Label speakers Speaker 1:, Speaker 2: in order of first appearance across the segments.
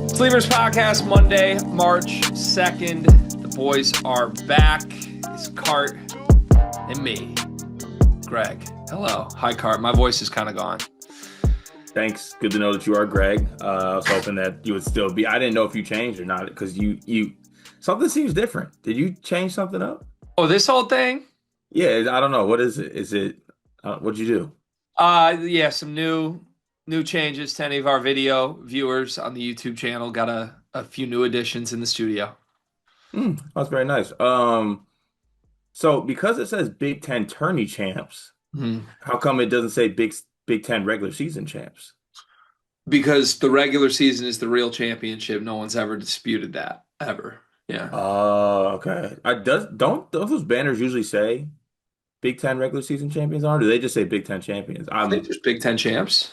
Speaker 1: Sleepers Podcast, Monday, March 2nd. The boys are back. It's Cart and me, Greg. Hello. Hi, Cart. My voice is kind of gone.
Speaker 2: Thanks. Good to know that you are Greg. I was hoping that you would still be. I didn't know if you changed or not because you something seems different. Did you change something up?
Speaker 1: Oh, this whole thing?
Speaker 2: Yeah, I don't know. What is it? Is it what'd you do?
Speaker 1: Yeah, some new changes to any of our video viewers on the YouTube channel. Got a few new additions in the studio.
Speaker 2: That's very nice. So because it says Big Ten tourney champs, how come it doesn't say Big Ten regular season champs?
Speaker 1: Because the regular season is the real championship. No one's ever disputed that, ever. Yeah.
Speaker 2: Oh, okay. Don't those banners usually say Big Ten regular season champions on, or do they just say Big Ten champions?
Speaker 1: I think there's Big Ten champs.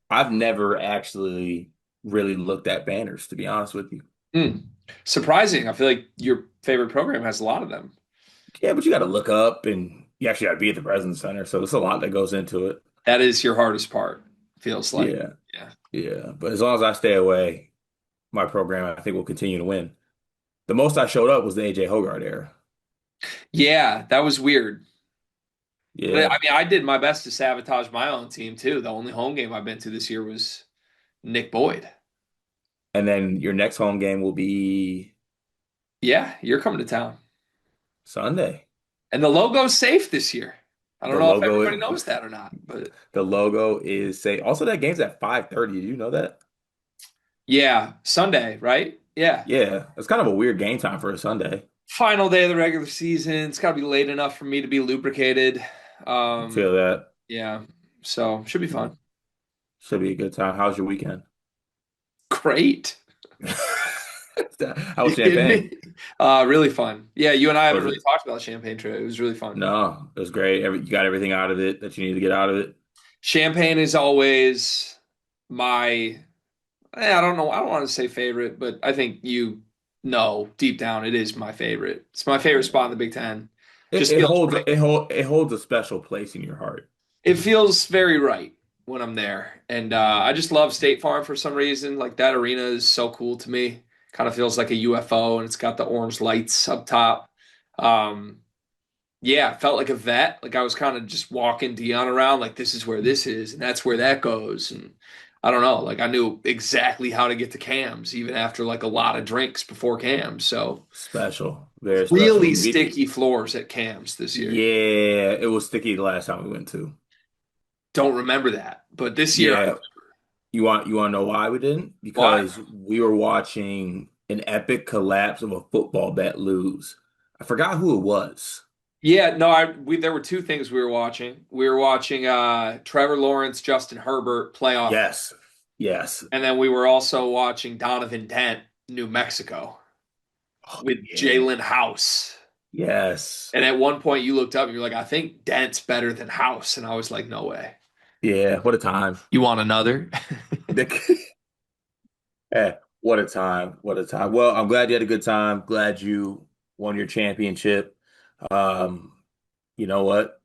Speaker 2: I've never actually really looked at banners, to be honest with you.
Speaker 1: Surprising. I feel like your favorite program has a lot of them.
Speaker 2: Yeah, but you got to look up, and you actually got to be at the President's Center, so there's a lot that goes into it.
Speaker 1: That is your hardest part, feels like.
Speaker 2: Yeah. But as long as I stay away, my program I think will continue to win. The most I showed up was the AJ Hogarth era.
Speaker 1: Yeah, that was weird.
Speaker 2: Yeah,
Speaker 1: I mean, I did my best to sabotage my own team too. The only home game I've been to this year was Nick Boyd.
Speaker 2: and then your next home game will be
Speaker 1: Yeah, you're coming to town.
Speaker 2: Sunday.
Speaker 1: And the logo's safe this year. I don't
Speaker 2: The
Speaker 1: know if
Speaker 2: logo,
Speaker 1: everybody knows that or not, but
Speaker 2: the logo is say. Also, that game's at 5:30. Did you know that?
Speaker 1: yeah, Sunday, right? Yeah.
Speaker 2: Yeah, it's kind of a weird game time for a Sunday.
Speaker 1: Final day of the regular season. It's got to be late enough for me to be lubricated.
Speaker 2: Feel that.
Speaker 1: Yeah, so should be fun.
Speaker 2: Should be a good time. How's your weekend?
Speaker 1: Great.
Speaker 2: How was
Speaker 1: You kidding
Speaker 2: Champaign?
Speaker 1: me? Really fun. Yeah, you and I haven't
Speaker 2: Was
Speaker 1: really
Speaker 2: it?
Speaker 1: talked about the Champagne trip. It was really fun.
Speaker 2: No, it was great. You got everything out of it that you need to get out of it.
Speaker 1: Champagne is always my, I don't know, I don't want to say favorite, but I think you know deep down it is my favorite. It's my favorite spot in the Big Ten.
Speaker 2: It,
Speaker 1: Just
Speaker 2: it
Speaker 1: feels
Speaker 2: holds
Speaker 1: right.
Speaker 2: it holds a special place in your heart.
Speaker 1: It feels very right when I'm there. And I just love State Farm for some reason. Like that arena is so cool to me. Kind of feels like a UFO and it's got the orange lights up top. Um, yeah, I felt like a vet. Like I was kind of just walking Dion around, like this is where this is, and that's where that goes. And I don't know, like I knew exactly how to get to Cam's, even after like a lot of drinks before Cam's. So
Speaker 2: Special, very special.
Speaker 1: really sticky floors at Cam's this year.
Speaker 2: Yeah, it was sticky the last time we went to.
Speaker 1: Don't remember that, but this year,
Speaker 2: Yeah, you want to know why we didn't?
Speaker 1: why?
Speaker 2: Because we were watching an epic collapse of a football bet lose. I forgot who it was.
Speaker 1: Yeah, no, there were two things we were watching. We were watching Trevor Lawrence, Justin Herbert playoff,
Speaker 2: Yes, yes.
Speaker 1: and then we were also watching Donovan Dent, New Mexico,
Speaker 2: Oh,
Speaker 1: with
Speaker 2: yeah.
Speaker 1: Jalen House.
Speaker 2: Yes.
Speaker 1: And at one point you looked up and you're like, I think Dent's better than House. And I was like, no way.
Speaker 2: Yeah, what a time.
Speaker 1: You want another?
Speaker 2: Eh, what a time. What a time. Well, I'm glad you had a good time. Glad you won your championship. Um, you know what?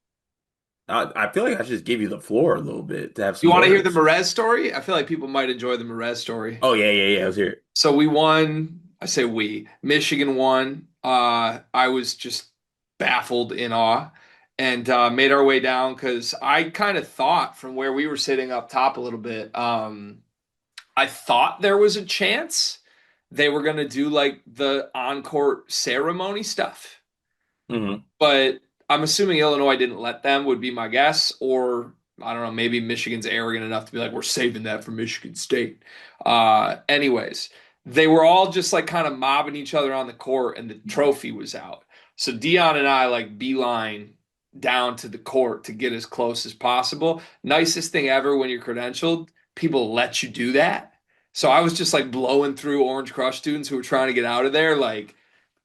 Speaker 2: I feel like I should just give you the floor a little bit to have
Speaker 1: You
Speaker 2: some
Speaker 1: want to hear the
Speaker 2: words.
Speaker 1: Merez story? I feel like people might enjoy the Merez story.
Speaker 2: Oh, yeah. Let's hear it.
Speaker 1: So we won. I say we. Michigan won. I was just baffled in awe and made our way down because I kind of thought from where we were sitting up top a little bit, I thought there was a chance they were going to do like the on-court ceremony stuff.
Speaker 2: Hmm.
Speaker 1: But I'm assuming Illinois didn't let them, would be my guess. Or I don't know, maybe Michigan's arrogant enough to be like, we're saving that for Michigan State. Anyways, they were all just like kind of mobbing each other on the court, and the trophy was out. So Dion and I like beeline down to the court to get as close as possible. Nicest thing ever when you're credentialed, people let you do that. So I was just like blowing through Orange Crush students who were trying to get out of there, like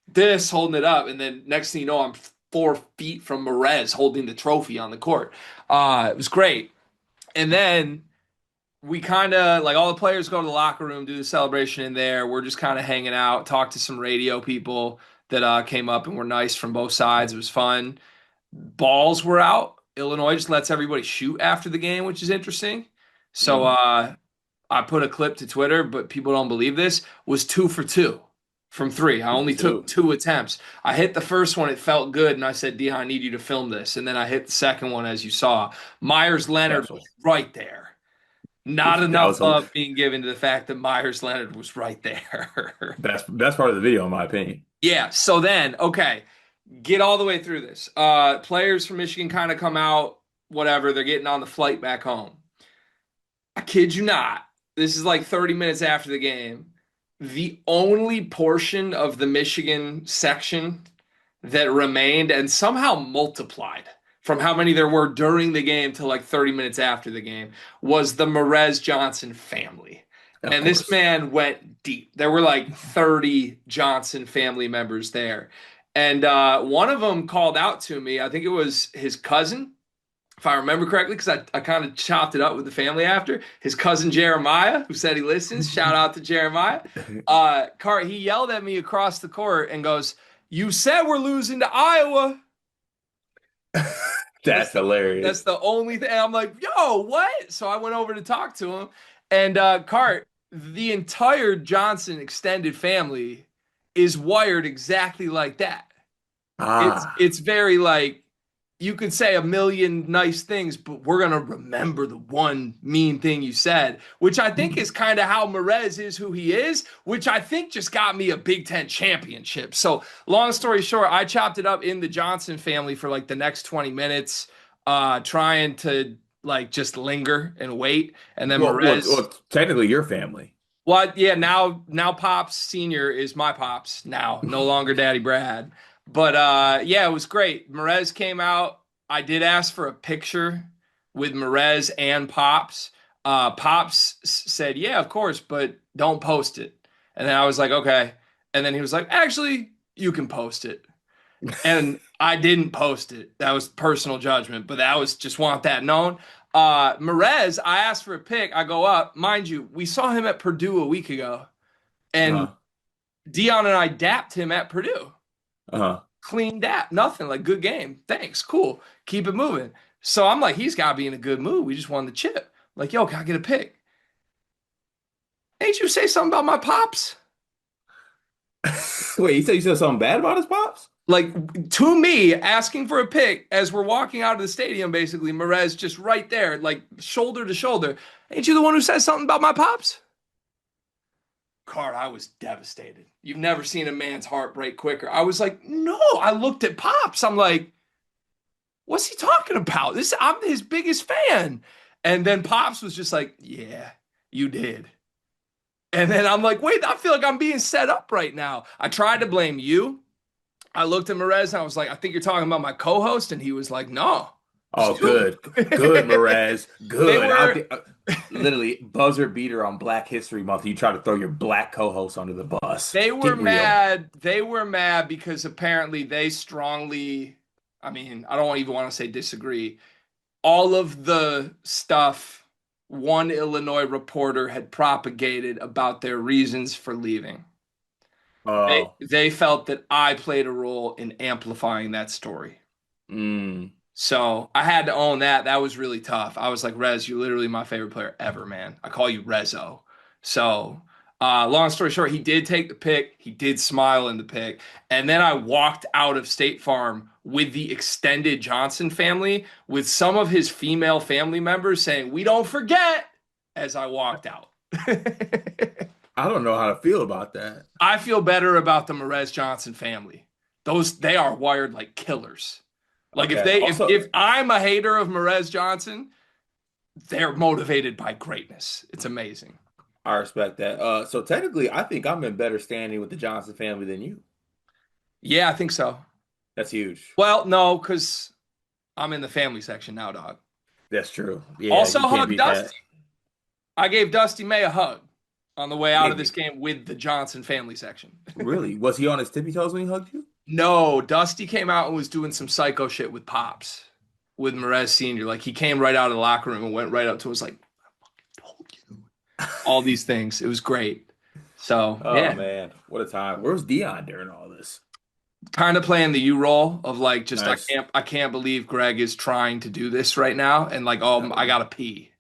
Speaker 1: this, holding it up. And then next thing you know, I'm 4 feet from Merez holding the trophy on the court. It was great. And then we kind of like all the players go to the locker room, do the celebration in there. We're just kind of hanging out, talk to some radio people that came up and were nice from both sides. It was fun. balls were out. Illinois just lets everybody shoot after the game, which is interesting. So
Speaker 2: Mm,
Speaker 1: I put a clip to Twitter, but people don't believe this, was 2 for 2 from three. I
Speaker 2: two for
Speaker 1: only took
Speaker 2: two.
Speaker 1: 2 attempts. I hit the first one, it felt good, and I said, Dion, I need you to film this. And then I hit the second one, as you saw. Myers Leonard was
Speaker 2: Special.
Speaker 1: right there. Not
Speaker 2: That
Speaker 1: enough
Speaker 2: was a
Speaker 1: love being given to the fact that Myers Leonard was right there.
Speaker 2: best part of the video, in my opinion.
Speaker 1: Yeah, so then, okay, get all the way through this. Players from Michigan kind of come out, whatever, they're getting on the flight back home. I kid you not. This is like 30 minutes after the game. The only portion of the Michigan section that remained and somehow multiplied from how many there were during the game to like 30 minutes after the game was the Merez Johnson family.
Speaker 2: Of
Speaker 1: And this
Speaker 2: course.
Speaker 1: man went deep. There were like 30 Johnson family members there. And one of them called out to me. I think it was his cousin, if I remember correctly, because I kind of chopped it up with the family after. His cousin Jeremiah, who said he listens. Shout out to Jeremiah. Cart, he yelled at me across the court and goes, "You said we're losing to Iowa."
Speaker 2: That's
Speaker 1: That's
Speaker 2: hilarious.
Speaker 1: that's the only thing. And I'm like, yo, what? So I went over to talk to him. And Cart, the entire Johnson extended family is wired exactly like that.
Speaker 2: Ah.
Speaker 1: It's very like you could say a million nice things, but we're gonna remember the one mean thing you said, which I think is kind of how Merez is who he is, which I think just got me a Big Ten championship. So long story short, I chopped it up in the Johnson family for like the next 20 minutes, trying to like just linger and wait. And then Merez,
Speaker 2: Technically your family.
Speaker 1: well, yeah, now Pops Senior is my Pops now, no longer Daddy Brad. But yeah, it was great. Merez came out. I did ask for a picture with Merez and Pops. Pops said, "Yeah, of course, but don't post it." And then I was like, "Okay." And then he was like, "Actually, you can post it." And I didn't post it. That was personal judgment, but that was just want that known. Merez, I asked for a pic. I go up, mind you, we saw him at Purdue a week ago, and
Speaker 2: Uh-huh.
Speaker 1: Dion and I dapped him at Purdue.
Speaker 2: Uh-huh.
Speaker 1: Clean dap, nothing like good game. Thanks, cool. Keep it moving. So I'm like, he's got to be in a good mood. We just won the chip. Like, yo, can I get a pic? Ain't you say something about my pops?
Speaker 2: Wait, you said something bad about his pops?
Speaker 1: Like to me, asking for a pic as we're walking out of the stadium, basically, Merez just right there, like shoulder to shoulder. Ain't you the one who said something about my pops? Card, I was devastated. You've never seen a man's heart break quicker. I was like, no. I looked at Pops. I'm like, what's he talking about? This I'm his biggest fan. And then Pops was just like, yeah, you did. And then I'm like, wait, I feel like I'm being set up right now. I tried to blame you. I looked at Merez and I was like, I think you're talking about my co-host. And he was like, no, it's
Speaker 2: Oh,
Speaker 1: you.
Speaker 2: good. Good, Mraz.
Speaker 1: They
Speaker 2: Good.
Speaker 1: were
Speaker 2: Literally buzzer beater on Black History Month. You try to throw your black co-host under the bus.
Speaker 1: they were
Speaker 2: Get real.
Speaker 1: mad. They were mad because apparently they strongly, I mean, I don't even want to say disagree. All of the stuff one Illinois reporter had propagated about their reasons for leaving.
Speaker 2: Oh.
Speaker 1: They felt that I played a role in amplifying that story.
Speaker 2: Mm.
Speaker 1: So I had to own that. That was really tough. I was like, Rez, you're literally my favorite player ever, man. I call you Rezo. So, long story short, he did take the pick. He did smile in the pick. And then I walked out of State Farm with the extended Johnson family, with some of his female family members saying, "We don't forget," as I walked out.
Speaker 2: I don't know how to feel about that.
Speaker 1: I feel better about the Merez Johnson family. They are wired like killers. Like if
Speaker 2: Okay.
Speaker 1: they if
Speaker 2: Also,
Speaker 1: I'm a hater of Merez Johnson, they're motivated by greatness. It's amazing.
Speaker 2: I respect that. So technically, I think I'm in better standing with the Johnson family than you.
Speaker 1: Yeah, I think so.
Speaker 2: That's huge.
Speaker 1: Well, no, because I'm in the family section now, dog.
Speaker 2: That's true. Yeah,
Speaker 1: Also
Speaker 2: you can't
Speaker 1: hug
Speaker 2: beat that.
Speaker 1: Dusty. I gave Dusty May a hug on the way out of
Speaker 2: Maybe.
Speaker 1: this game with the Johnson family section.
Speaker 2: Really? Was he on his tippy toes when he hugged you?
Speaker 1: No, Dusty came out and was doing some psycho shit with Pops, with Merez Sr. Like he came right out of the locker room and went right up to us like, told you. All these things. It was great. So
Speaker 2: Oh
Speaker 1: yeah.
Speaker 2: man, what a time. Where was Dion during all this?
Speaker 1: kind of playing the U role of like just
Speaker 2: Nice.
Speaker 1: I can't believe Greg is trying to do this right now and like I gotta pee.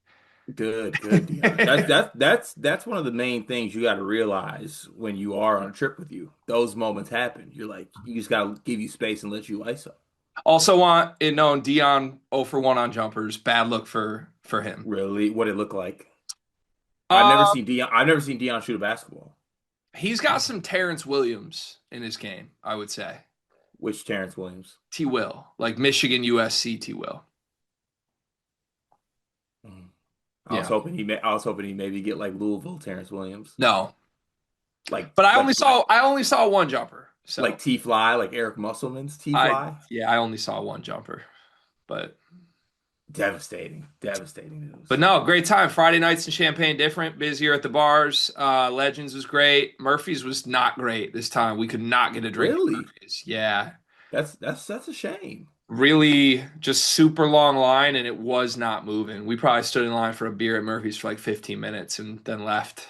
Speaker 2: Good, good, Dion. That's one of the main things you got to realize when you are on a trip with you. Those moments happen. You're like, you just got to give you space and let you ice up.
Speaker 1: Also want it known Dion 0 for 1 on jumpers. Bad look for him.
Speaker 2: Really, what it looked like.
Speaker 1: Uh
Speaker 2: I've never seen Dion shoot a basketball.
Speaker 1: he's got some Terrence Williams in his game, I would say.
Speaker 2: Which Terrence Williams?
Speaker 1: T Will, like Michigan USC T Will.
Speaker 2: Mm.
Speaker 1: Yeah.
Speaker 2: I was hoping he maybe get like Louisville Terrence Williams,
Speaker 1: No.
Speaker 2: like
Speaker 1: But
Speaker 2: like like
Speaker 1: I only saw one jumper. So
Speaker 2: like T Fly, like Eric Musselman's T
Speaker 1: I
Speaker 2: Fly.
Speaker 1: yeah, I only saw one jumper. But
Speaker 2: Devastating, devastating
Speaker 1: But
Speaker 2: news.
Speaker 1: no, great time. Friday nights in Champaign, different, busier at the bars. Legends was great. Murphy's was not great this time. We could not get a drink at
Speaker 2: Really?
Speaker 1: Murphy's. Yeah.
Speaker 2: That's a shame.
Speaker 1: Really just super long line and it was not moving. We probably stood in line for a beer at Murphy's for like 15 minutes and then left.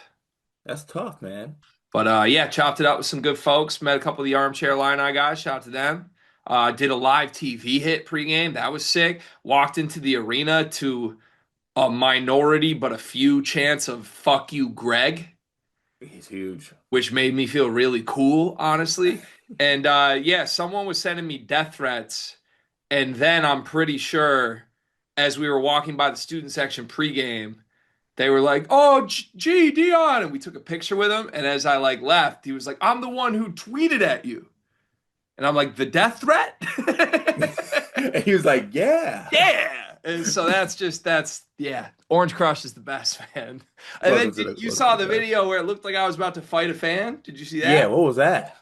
Speaker 2: That's tough, man.
Speaker 1: But yeah, chopped it up with some good folks. Met a couple of the Armchair Line Eye guys. Shout out to them. Did a live TV hit pregame. That was sick. Walked into the arena to a minority but a few chants of "fuck you, Greg,"
Speaker 2: He's huge.
Speaker 1: which made me feel really cool, honestly. And yeah, someone was sending me death threats, and then I'm pretty sure as we were walking by the student section pregame, they were like, "Oh, gee, Dion," and we took a picture with him. And as I like left, he was like, "I'm the one who tweeted at you," and I'm like, "The death threat?"
Speaker 2: And he was like, "Yeah."
Speaker 1: Yeah. And so that's yeah. Orange Crush is the best, man. And then you
Speaker 2: Welcome
Speaker 1: saw
Speaker 2: to
Speaker 1: the
Speaker 2: the best.
Speaker 1: video where it looked like I was about to fight a fan. Did you see
Speaker 2: Yeah,
Speaker 1: that?
Speaker 2: what was that?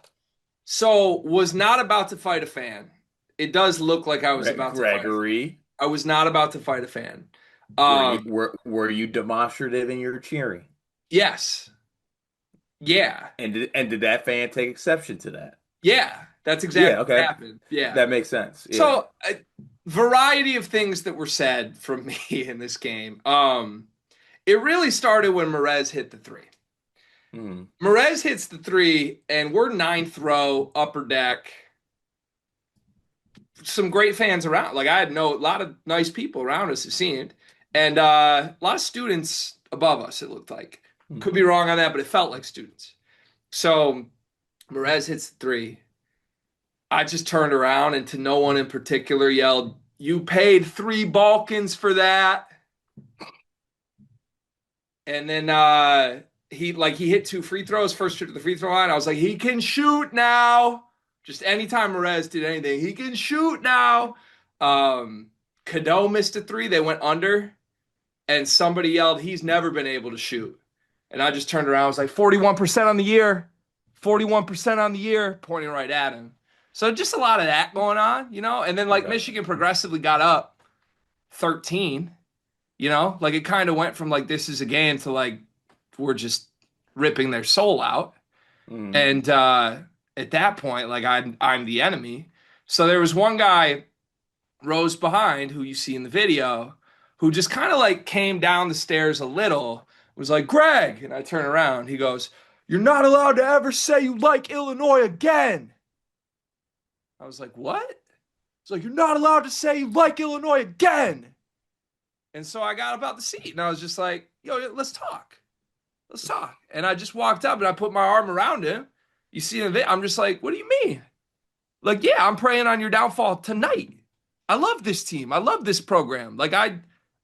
Speaker 1: So was not about to fight a fan. It does look like I was about to fight a fan.
Speaker 2: Gregory,
Speaker 1: I was not about to fight a fan. Um,
Speaker 2: were you demonstrative in your cheering?
Speaker 1: yes. Yeah.
Speaker 2: And did that fan take exception to that?
Speaker 1: Yeah. That's
Speaker 2: Yeah,
Speaker 1: exactly what
Speaker 2: okay.
Speaker 1: happened. Yeah.
Speaker 2: That makes sense. Yeah.
Speaker 1: So a variety of things that were said from me in this game. It really started when Merez hit the three.
Speaker 2: Hmm.
Speaker 1: Merez hits the three, and we're ninth row, upper deck. Some great fans around. Like I had a lot of nice people around us, it seemed, and a lot of students above us. It looked like.
Speaker 2: Hmm.
Speaker 1: Could be wrong on that, but it felt like students. So Merez hits the three. I just turned around and to no one in particular yelled, "You paid three Balkans for that." And then he hit two free throws, first trip to the free throw line. I was like, he can shoot now. Just anytime Merez did anything, he can shoot now. Um, Cadeau missed a three. They went under, and somebody yelled, he's never been able to shoot. And I just turned around. I was like, 41% on the year, 41% on the year, pointing right at him. So just a lot of that going on, you know? And then like
Speaker 2: Okay.
Speaker 1: Michigan progressively got up 13, you know? Like it kind of went from like this is a game to like we're just ripping their soul out.
Speaker 2: Hmm.
Speaker 1: And at that point, like I'm the enemy. So there was one guy rows behind who you see in the video who just kind of like came down the stairs a little, was like, Greg. And I turn around. He goes, "You're not allowed to ever say you like Illinois again." I was like, "What?" It's like, "You're not allowed to say you like Illinois again." And so I got up out the seat and I was just like, "Yo, let's talk. Let's talk." And I just walked up and I put my arm around him. You see in the video, I'm just like, "What do you mean?" Like, yeah, I'm praying on your downfall tonight. I love this team. I love this program. Like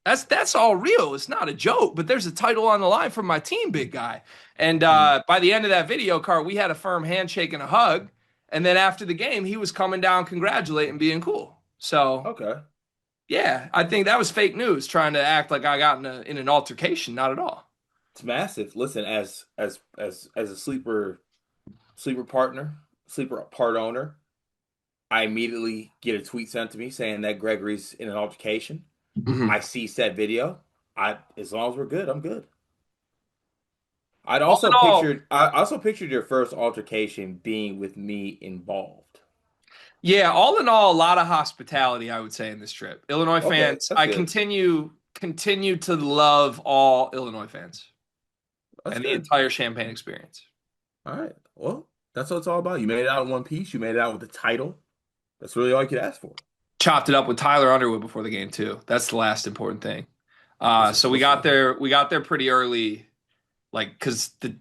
Speaker 1: that's all real. It's not a joke, but there's a title on the line for my team, big guy. And
Speaker 2: Hmm.
Speaker 1: by the end of that video, Car, we had a firm handshake and a hug. And then after the game, he was coming down, congratulating, being cool. So
Speaker 2: Okay.
Speaker 1: yeah, I think that was fake news, trying to act like I got in an altercation. Not at all.
Speaker 2: It's massive. Listen, as a sleeper partner, sleeper part owner, I immediately get a tweet sent to me saying that Gregory's in an altercation.
Speaker 1: Mhm.
Speaker 2: I see said video. As long as we're good, I'm good.
Speaker 1: All in all,
Speaker 2: I also pictured your first altercation being with me involved.
Speaker 1: yeah, all in all, a lot of hospitality, I would say, in this trip. Illinois
Speaker 2: Okay,
Speaker 1: fans,
Speaker 2: that's
Speaker 1: I
Speaker 2: good.
Speaker 1: continue to love all Illinois fans
Speaker 2: That's
Speaker 1: and the
Speaker 2: good.
Speaker 1: entire Champagne experience.
Speaker 2: All right. Well, That's what it's all about. You made it out in one piece. You made it out with the title. That's really all you could ask for.
Speaker 1: Chopped it up with Tyler Underwood before the game too. That's the last important thing.
Speaker 2: This is
Speaker 1: So we
Speaker 2: supposed to
Speaker 1: got
Speaker 2: be.
Speaker 1: there. We got there pretty early, like because the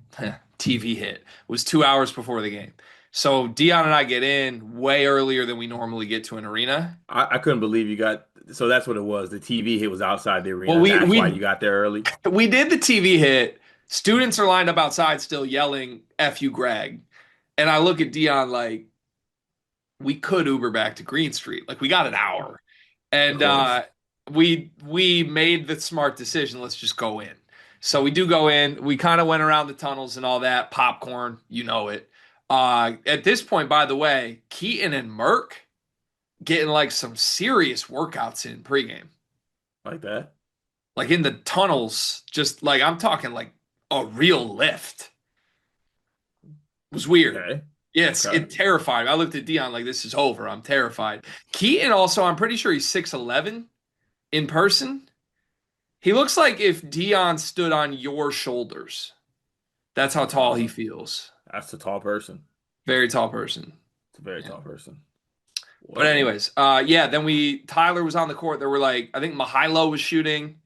Speaker 1: TV hit was 2 hours before the game. So Dion and I get in way earlier than we normally get to an arena.
Speaker 2: I couldn't believe you got. So that's what it was. The TV hit was outside the
Speaker 1: Well,
Speaker 2: arena.
Speaker 1: we
Speaker 2: That's why
Speaker 1: we
Speaker 2: you got there early.
Speaker 1: we did the TV hit. Students are lined up outside still yelling "F you, Greg," and I look at Dion like we could Uber back to Green Street. Like we got an hour,
Speaker 2: Of
Speaker 1: and
Speaker 2: course.
Speaker 1: we made the smart decision. Let's just go in. So we do go in. We kind of went around the tunnels and all that. Popcorn, you know it. At this point, by the way, Keaton and Merck getting like some serious workouts in pregame,
Speaker 2: Like that.
Speaker 1: like in the tunnels. Just like I'm talking like a real lift. It was weird.
Speaker 2: Okay.
Speaker 1: Yes,
Speaker 2: Okay.
Speaker 1: it terrified me. I looked at Dion like this is over. I'm terrified. Keaton also, I'm pretty sure he's 6'11" in person. He looks like if Dion stood on your shoulders. That's how
Speaker 2: That's
Speaker 1: tall he
Speaker 2: awesome.
Speaker 1: feels.
Speaker 2: That's a tall person.
Speaker 1: Very tall person.
Speaker 2: It's a very
Speaker 1: Yeah.
Speaker 2: tall person.
Speaker 1: But
Speaker 2: Whoa.
Speaker 1: anyways, yeah, then Tyler was on the court. There were like I think Mihailo was shooting,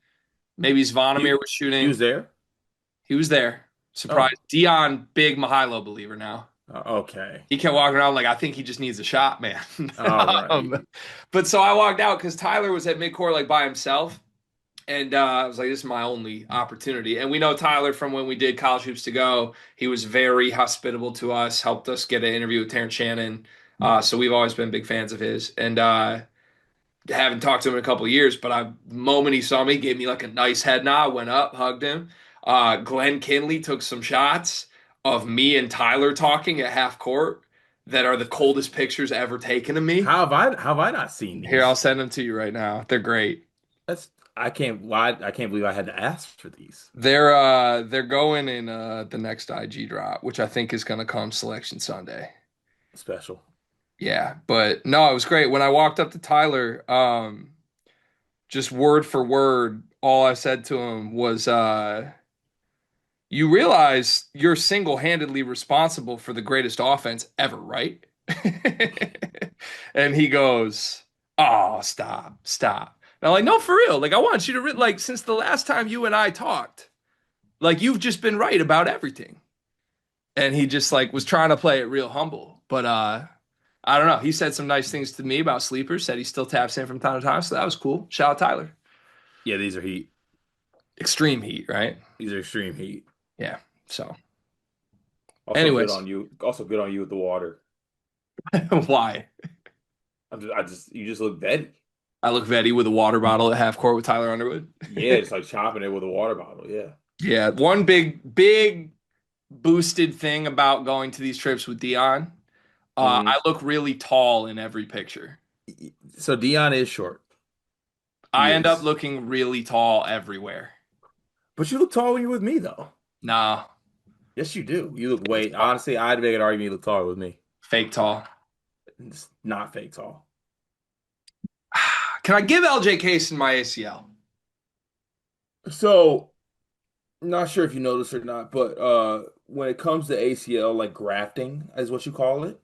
Speaker 1: maybe Zvonimir
Speaker 2: He
Speaker 1: was
Speaker 2: he was
Speaker 1: shooting.
Speaker 2: there?
Speaker 1: He was there. Surprise.
Speaker 2: Oh.
Speaker 1: Dion, big Mihailo believer now.
Speaker 2: Okay.
Speaker 1: He kept walking around like I think he just needs a shot, man.
Speaker 2: All right.
Speaker 1: But so I walked out because Tyler was at midcourt like by himself. And I was like, this is my only opportunity. And we know Tyler from when we did College Hoops to Go. He was very hospitable to us, helped us get an interview with Terrence Shannon. So we've always been big fans of his. And haven't talked to him in a couple of years, but the moment he saw me, gave me like a nice head nod, went up, hugged him. Glenn Kinley took some shots of me and Tyler talking at half court that are the coldest pictures ever taken of me.
Speaker 2: How have I not seen
Speaker 1: Here, I'll
Speaker 2: these?
Speaker 1: send them to you right now. They're great.
Speaker 2: That's I can't believe I had to ask for these.
Speaker 1: They're going in the next IG drop, which I think is gonna come Selection Sunday.
Speaker 2: Special.
Speaker 1: Yeah, but no, it was great. When I walked up to Tyler, just word for word, all I said to him was, you realize you're single-handedly responsible for the greatest offense ever, right? And he goes, "Oh, stop, stop." And I'm like, "No, for real. Like, I want you to like since the last time you and I talked, like you've just been right about everything." And he just like was trying to play it real humble, but I don't know. He said some nice things to me about sleepers. Said he still taps in from time to time, so that was cool. Shout out Tyler.
Speaker 2: Yeah, these are heat.
Speaker 1: Extreme heat, right?
Speaker 2: These are extreme heat.
Speaker 1: Yeah. So,
Speaker 2: Also good
Speaker 1: anyways,
Speaker 2: on you. Also good on you with the water.
Speaker 1: why?
Speaker 2: You just look Betty.
Speaker 1: I look Vetty with a water bottle at half court with Tyler Underwood.
Speaker 2: Yeah, it's like chopping it with a water bottle. Yeah.
Speaker 1: Yeah, one big boosted thing about going to these trips with Dion. I
Speaker 2: hmm
Speaker 1: look really tall in every picture.
Speaker 2: So Dion is short. He
Speaker 1: I end up
Speaker 2: is.
Speaker 1: looking really tall everywhere.
Speaker 2: But you look tall when you're with me, though.
Speaker 1: Nah,
Speaker 2: Yes, you do. You look
Speaker 1: fake
Speaker 2: way.
Speaker 1: tall.
Speaker 2: Honestly, I'd make an argument you look taller with me.
Speaker 1: Fake tall.
Speaker 2: It's not fake tall.
Speaker 1: Can I give LJ Case in my ACL?
Speaker 2: So, not sure if you know this or not, but when it comes to ACL, like grafting is what you call it,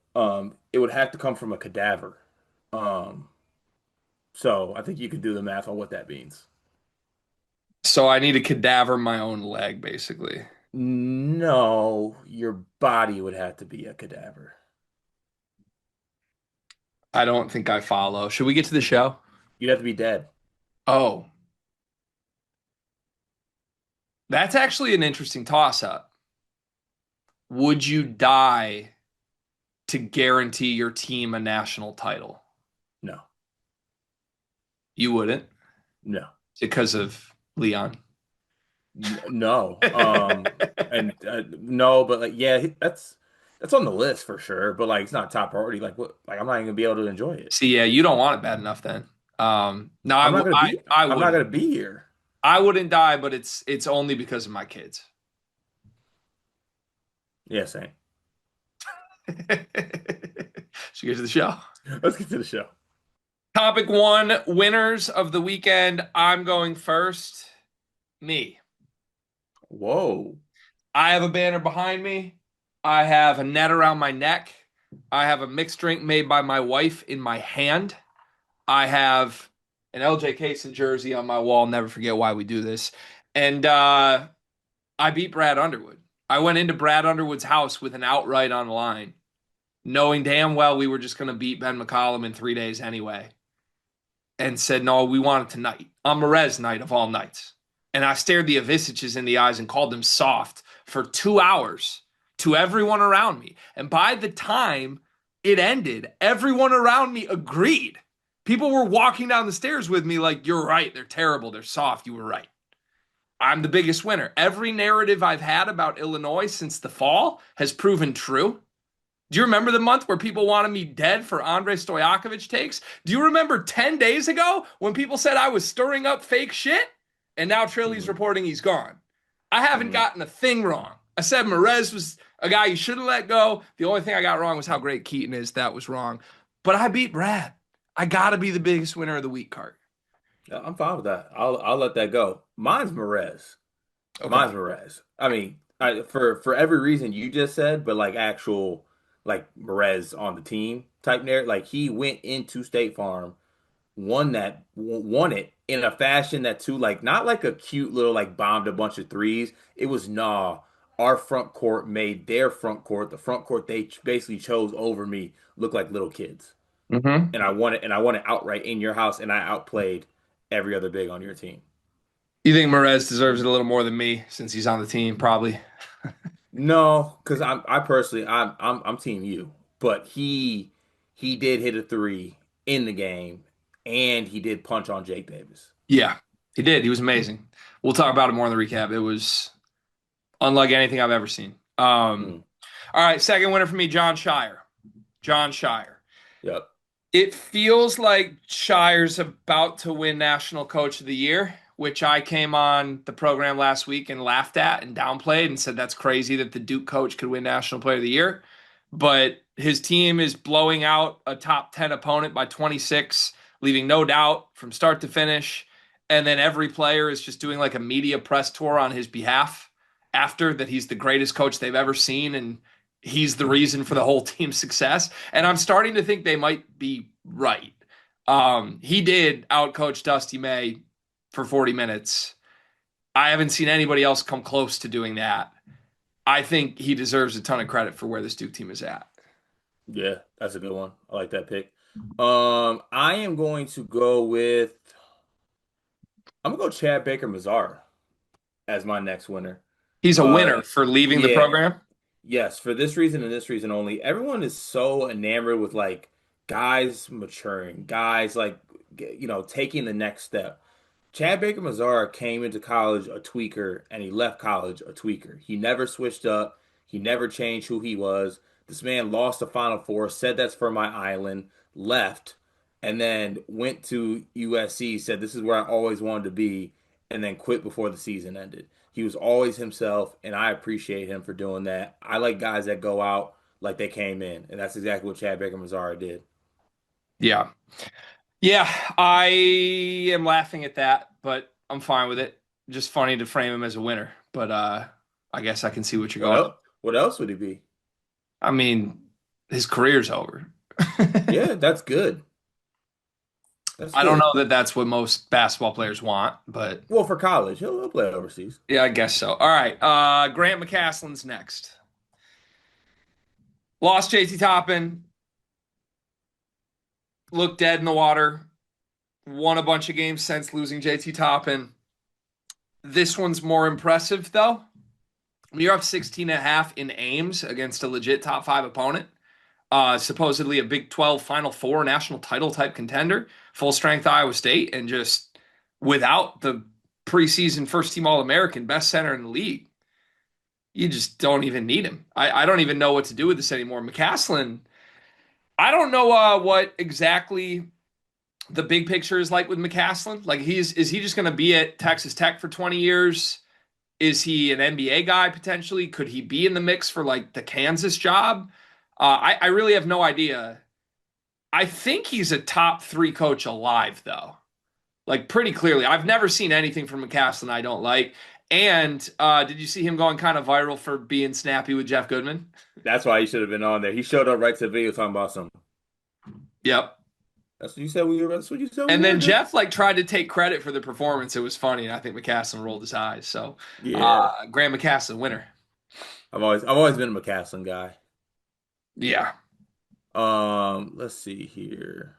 Speaker 2: it would have to come from a cadaver. Um, so I think you can do the math on what that means.
Speaker 1: So I need to cadaver my own leg, basically.
Speaker 2: No, your body would have to be a cadaver.
Speaker 1: I don't think I follow. Should we get to the show?
Speaker 2: You'd have to be dead.
Speaker 1: Oh, that's actually an interesting toss up. Would you die to guarantee your team a national title?
Speaker 2: No,
Speaker 1: You wouldn't
Speaker 2: no,
Speaker 1: because of Leon.
Speaker 2: no. And no, but like, yeah, that's on the list for sure. But like, it's not top priority. Like, what? Like, I'm not even gonna be able to enjoy it.
Speaker 1: See, yeah, you don't want it bad enough then. No,
Speaker 2: I'm not gonna be.
Speaker 1: I
Speaker 2: I'm not
Speaker 1: wouldn't.
Speaker 2: gonna be here.
Speaker 1: I wouldn't die, but it's only because of my kids.
Speaker 2: Yeah, same.
Speaker 1: Should we get to the show.
Speaker 2: Let's get to the show.
Speaker 1: Topic one, winners of the weekend. I'm going first. Me.
Speaker 2: Whoa.
Speaker 1: I have a banner behind me. I have a net around my neck. I have a mixed drink made by my wife in my hand. I have an LJ Cason jersey on my wall. Never forget why we do this. And I beat Brad Underwood. I went into Brad Underwood's house with an outright on the line, knowing damn well we were just going to beat Ben McCollum in 3 days anyway, and said, no, we want it tonight, on Merez night of all nights. And I stared the Aviciches in the eyes and called them soft for 2 hours to everyone around me. And by the time it ended, everyone around me agreed. People were walking down the stairs with me like, you're right, they're terrible, they're soft, you were right. I'm the biggest winner. Every narrative I've had about Illinois since the fall has proven true. Do you remember the month where people wanted me dead for Andrei Stojakovic takes? Do you remember 10 days ago when people said I was stirring up fake shit? And now Trilly's
Speaker 2: Mm,
Speaker 1: reporting he's gone. I haven't
Speaker 2: mm.
Speaker 1: gotten a thing wrong. I said Merez was a guy you should have let go. The only thing I got wrong was how great Keaton is. That was wrong. But I beat Brad. I got to be the biggest winner of the week card.
Speaker 2: Yeah, I'm fine with that. I'll let that go. Mine's Merez.
Speaker 1: Okay.
Speaker 2: Mine's Merez. I mean, for every reason you just said, but like actual like Merez on the team type narrative, like he went into State Farm, won it in a fashion that too, like not like a cute little like bombed a bunch of threes. It was nah. Our front court made their front court, the front court they basically chose over me, look like little kids.
Speaker 1: Mm-hmm.
Speaker 2: And I won it outright in your house, and I outplayed every other big on your team.
Speaker 1: You think Merez deserves it a little more than me since he's on the team? Probably.
Speaker 2: No, because I personally I'm team you, but he did hit a three in the game, and he did punch on Jake Davis.
Speaker 1: Yeah, he did. He was amazing. We'll talk about it more in the recap. It was unlike anything I've ever seen.
Speaker 2: Mm,
Speaker 1: All right, second winner for me, John Shire. John Shire.
Speaker 2: yep.
Speaker 1: It feels like Shire's about to win National Coach of the Year, which I came on the program last week and laughed at and downplayed and said that's crazy that the Duke coach could win National Player of the Year. But his team is blowing out a top 10 opponent by 26, leaving no doubt from start to finish. And then every player is just doing like a media press tour on his behalf after that he's the greatest coach they've ever seen and he's the reason for the whole team's success. And I'm starting to think they might be right. He did outcoach Dusty May for 40 minutes. I haven't seen anybody else come close to doing that. I think he deserves a ton of credit for where this Duke team is at.
Speaker 2: Yeah, that's a good one. I like that pick. I am going to go with I'm gonna go Chad Baker Mazar as my next winner.
Speaker 1: He's a
Speaker 2: Uh,
Speaker 1: winner for leaving the
Speaker 2: yeah,
Speaker 1: program.
Speaker 2: yes, for this reason and this reason only. Everyone is so enamored with like guys maturing, guys like taking the next step. Chad Baker Mazara came into college a tweaker and he left college a tweaker. He never switched up. He never changed who he was. This man lost the Final Four, said that's for my island, left, and then went to USC, said this is where I always wanted to be, and then quit before the season ended. He was always himself, and I appreciate him for doing that. I like guys that go out like they came in, and that's exactly what Chad Baker Mazara did.
Speaker 1: Yeah. Yeah, I am laughing at that, but I'm fine with it. Just funny to frame him as a winner. But I guess I can see what you're
Speaker 2: What
Speaker 1: going.
Speaker 2: else? What else would he be?
Speaker 1: I mean, his career's over.
Speaker 2: Yeah, that's good. That's
Speaker 1: I don't know
Speaker 2: good.
Speaker 1: that that's what most basketball players want, but
Speaker 2: Well, for college, he'll play overseas.
Speaker 1: yeah, I guess so. All right, Grant McCaslin's next. Lost JT Toppin, looked dead in the water, won a bunch of games since losing JT Toppin. This one's more impressive, though. You're up 16 and a half in Ames against a legit top five opponent. Supposedly a Big 12 Final Four national title type contender, full strength Iowa State, and just without the preseason first team All American, best center in the league. You just don't even need him. I don't even know what to do with this anymore. McCaslin, I don't know what exactly the big picture is like with McCaslin. Like is he just going to be at Texas Tech for 20 years? Is he an NBA guy potentially? Could he be in the mix for like the Kansas job? I really have no idea. I think he's a top three coach alive, though. Like pretty clearly. I've never seen anything from McCaslin I don't like. And did you see him going kind of viral for being snappy with Jeff Goodman?
Speaker 2: That's why he should have been on there. He showed up right to the video talking about some.
Speaker 1: Yep.
Speaker 2: That's what you said we were. That's what you said we
Speaker 1: And
Speaker 2: were,
Speaker 1: then
Speaker 2: dude.
Speaker 1: Jeff like tried to take credit for the performance. It was funny. And I think McCaslin rolled his eyes. So
Speaker 2: Yeah.
Speaker 1: Graham McCaslin, winner.
Speaker 2: I've always been a McCaslin guy.
Speaker 1: Yeah.
Speaker 2: Let's see here.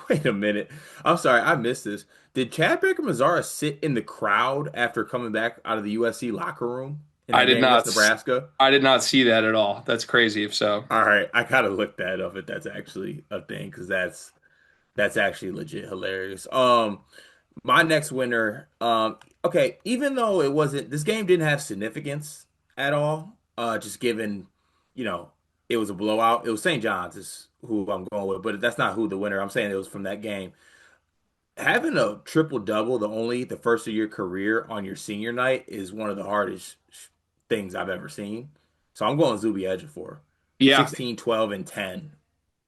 Speaker 2: Wait a minute. I'm sorry, I missed this. Did Chad Baker Mazara sit in the crowd after coming back out of the USC locker room in
Speaker 1: I
Speaker 2: that
Speaker 1: did
Speaker 2: game
Speaker 1: not
Speaker 2: against
Speaker 1: s-
Speaker 2: Nebraska?
Speaker 1: I did not see that at all. That's crazy if so.
Speaker 2: All right, I gotta look that up if that's actually a thing because that's actually legit hilarious. My next winner, okay, even though it wasn't, this game didn't have significance at all, just given, you know, it was a blowout. It was St. John's is who I'm going with, but that's not who the winner. I'm saying it was from that game. Having a triple double, the first of your career on your senior night is one of the hardest things I've ever seen. So I'm going Zuby Ejiofor,
Speaker 1: Yeah.
Speaker 2: 16, 12, and 10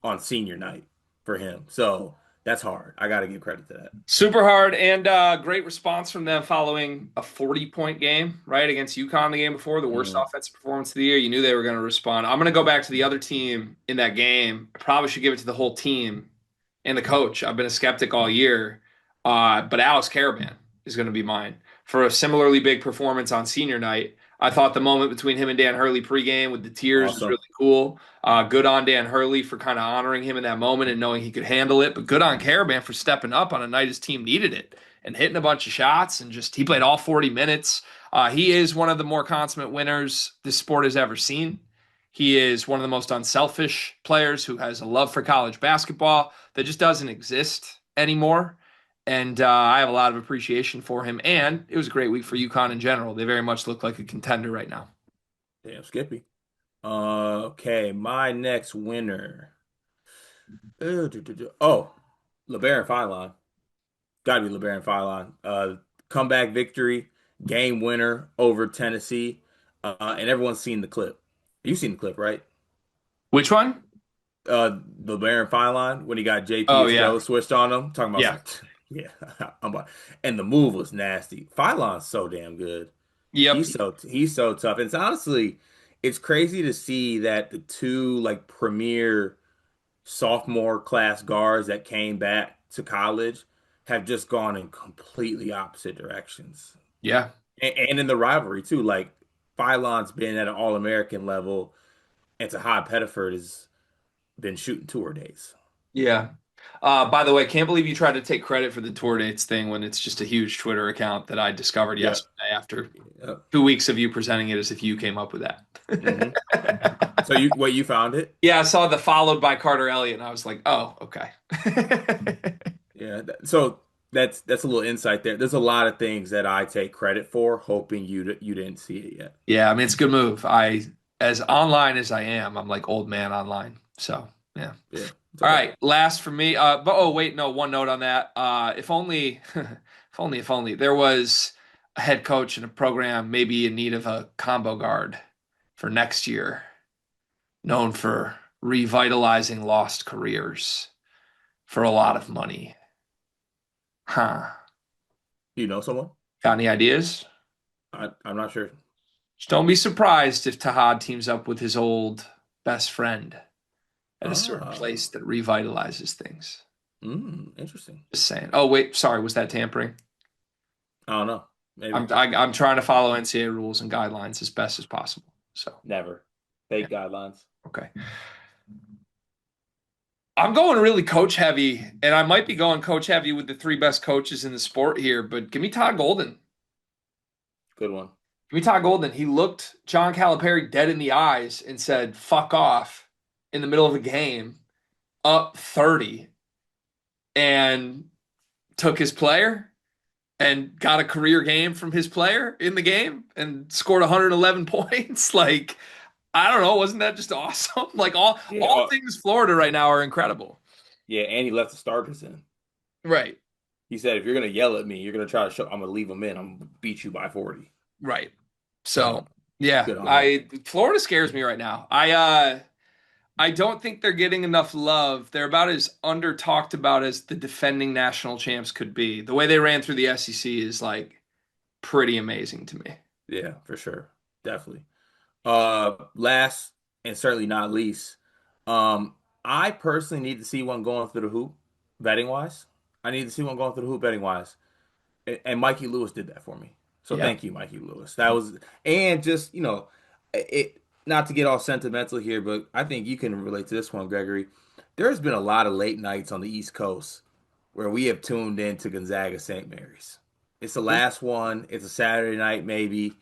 Speaker 2: on senior night for him. So that's hard. I got to give credit to that.
Speaker 1: Super hard and great response from them following a 40-point game, right, against UConn the game before, the worst
Speaker 2: Mhm.
Speaker 1: offensive performance of the year. You knew they were going to respond. I'm going to go back to the other team in that game. I probably should give it to the whole team and the coach. I've been a skeptic all year, but Alex Caravan is going to be mine for a similarly big performance on senior night. I thought the moment between him and Dan Hurley pregame with the tears was
Speaker 2: Awesome.
Speaker 1: really cool. Good on Dan Hurley for kind of honoring him in that moment and knowing he could handle it, but good on Caravan for stepping up on a night his team needed it and hitting a bunch of shots and just he played all 40 minutes. He is one of the more consummate winners this sport has ever seen. He is one of the most unselfish players who has a love for college basketball that just doesn't exist anymore. And I have a lot of appreciation for him. And it was a great week for UConn in general. They very much look like a contender right now.
Speaker 2: Damn, Skippy. Okay, my next winner. Oh, LeBaron Fine. Got to be LeBaron Fine. Comeback victory, game winner over Tennessee, and everyone's seen the clip. You've seen the clip, right?
Speaker 1: Which one?
Speaker 2: LeBaron Fine when he got JP
Speaker 1: Oh,
Speaker 2: as
Speaker 1: yeah.
Speaker 2: Joe switched on him, talking about
Speaker 1: Yeah.
Speaker 2: some, yeah, and the move was nasty. Fine's so damn good.
Speaker 1: Yep.
Speaker 2: He's so tough. It's honestly, it's crazy to see that the two like premier sophomore class guards that came back to college have just gone in completely opposite directions.
Speaker 1: Yeah.
Speaker 2: And in the rivalry too. Like Philon's been at an All-American level, and Tahad Pettiford has been shooting tour days.
Speaker 1: Yeah. By the way, can't believe you tried to take credit for the tour dates thing when it's just a huge Twitter account that I discovered
Speaker 2: Yeah.
Speaker 1: yesterday after
Speaker 2: Yep.
Speaker 1: 2 weeks of you presenting it as if you came up with
Speaker 2: hmm
Speaker 1: that.
Speaker 2: So you found it?
Speaker 1: Yeah, I saw the followed by Carter Elliott, and I was like, oh, okay.
Speaker 2: Yeah. So that's a little insight there. There's a lot of things that I take credit for, hoping you didn't see it yet.
Speaker 1: Yeah, I mean, it's a good move. As online as I am, I'm like old man online. So, yeah.
Speaker 2: Yeah, it's
Speaker 1: All
Speaker 2: okay.
Speaker 1: right, last for me. But oh wait, no, one note on that. If only, if only there was a head coach in a program maybe in need of a combo guard for next year, known for revitalizing lost careers for a lot of money. Huh.
Speaker 2: You know someone?
Speaker 1: Got any ideas?
Speaker 2: I'm not sure.
Speaker 1: Just don't be surprised if Tahad teams up with his old best friend at a certain
Speaker 2: Ah,
Speaker 1: place that revitalizes things.
Speaker 2: interesting.
Speaker 1: Just saying. Oh wait, sorry, was that tampering?
Speaker 2: I don't know. Maybe.
Speaker 1: I'm trying to follow NCAA rules and guidelines as best as possible. So
Speaker 2: Never.
Speaker 1: yeah,
Speaker 2: Fake guidelines.
Speaker 1: okay. I'm going really coach heavy, and I might be going coach heavy with the three best coaches in the sport here, but give me Todd Golden.
Speaker 2: Good one.
Speaker 1: Give me Todd Golden. He looked John Calipari dead in the eyes and said, fuck off in the middle of a game, up 30, and took his player and got a career game from his player in the game and scored 111 points. Like, I don't know, wasn't that just awesome? Like
Speaker 2: Yeah.
Speaker 1: all things Florida right now are incredible.
Speaker 2: Yeah. And he left the starters in.
Speaker 1: Right.
Speaker 2: He said, if you're gonna yell at me, you're gonna try to show. I'm gonna leave them in. I'm gonna beat you by 40.
Speaker 1: Right. So,
Speaker 2: So
Speaker 1: yeah,
Speaker 2: good on him.
Speaker 1: I Florida scares me right now. I don't think they're getting enough love. They're about as under talked about as the defending national champs could be. The way they ran through the SEC is like pretty amazing to me.
Speaker 2: Yeah, for sure. Definitely. Last and certainly not least, um, I personally need to see one going through the hoop betting wise. I need to see one going through the hoop betting wise. And Mikey Lewis did that for me. So
Speaker 1: Yeah.
Speaker 2: thank you, Mikey Lewis. That was and just, it not to get all sentimental here, but I think you can relate to this one, Gregory. There's been a lot of late nights on the East Coast where we have tuned in to Gonzaga St. Mary's. It's the last one. It's a Saturday night, maybe.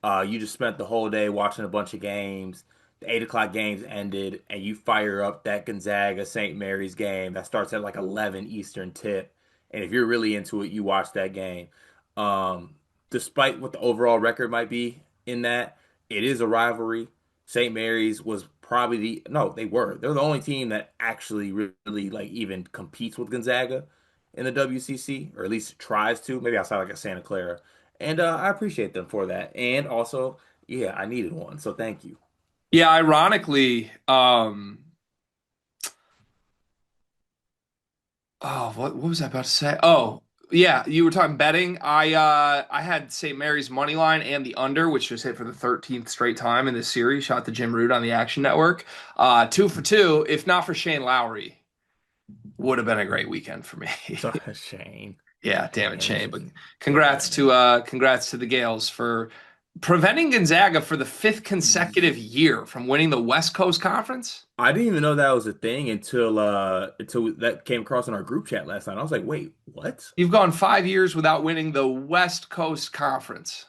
Speaker 2: You just spent the whole day watching a bunch of games. The 8 o'clock games ended, and you fire up that Gonzaga St. Mary's game that starts at like 11 Eastern tip. And if you're really into it, you watch that game. Um, Despite what the overall record might be in that, it is a rivalry. St. Mary's was probably no, they were. They're the only team that actually really like even competes with Gonzaga in the WCC, or at least tries to. Maybe outside like a Santa Clara, and I appreciate them for that. And also, yeah, I needed one, so thank you.
Speaker 1: Yeah, ironically, oh, what was I about to say? Oh, yeah, you were talking betting. I had St. Mary's money line and the under, which just hit for the 13th straight time in this series. Shot to Jim Root on the Action Network. 2 for 2. If not for Shane Lowry, would have been a great weekend for me.
Speaker 2: So Shane,
Speaker 1: Yeah, damn it,
Speaker 2: man, it's
Speaker 1: Shane. But
Speaker 2: just yeah, man.
Speaker 1: congrats to the Gales for preventing Gonzaga for the fifth consecutive year from winning the West Coast Conference.
Speaker 2: I didn't even know that was a thing until that came across in our group chat last night. I was like, wait, what?
Speaker 1: You've gone 5 years without winning the West Coast Conference.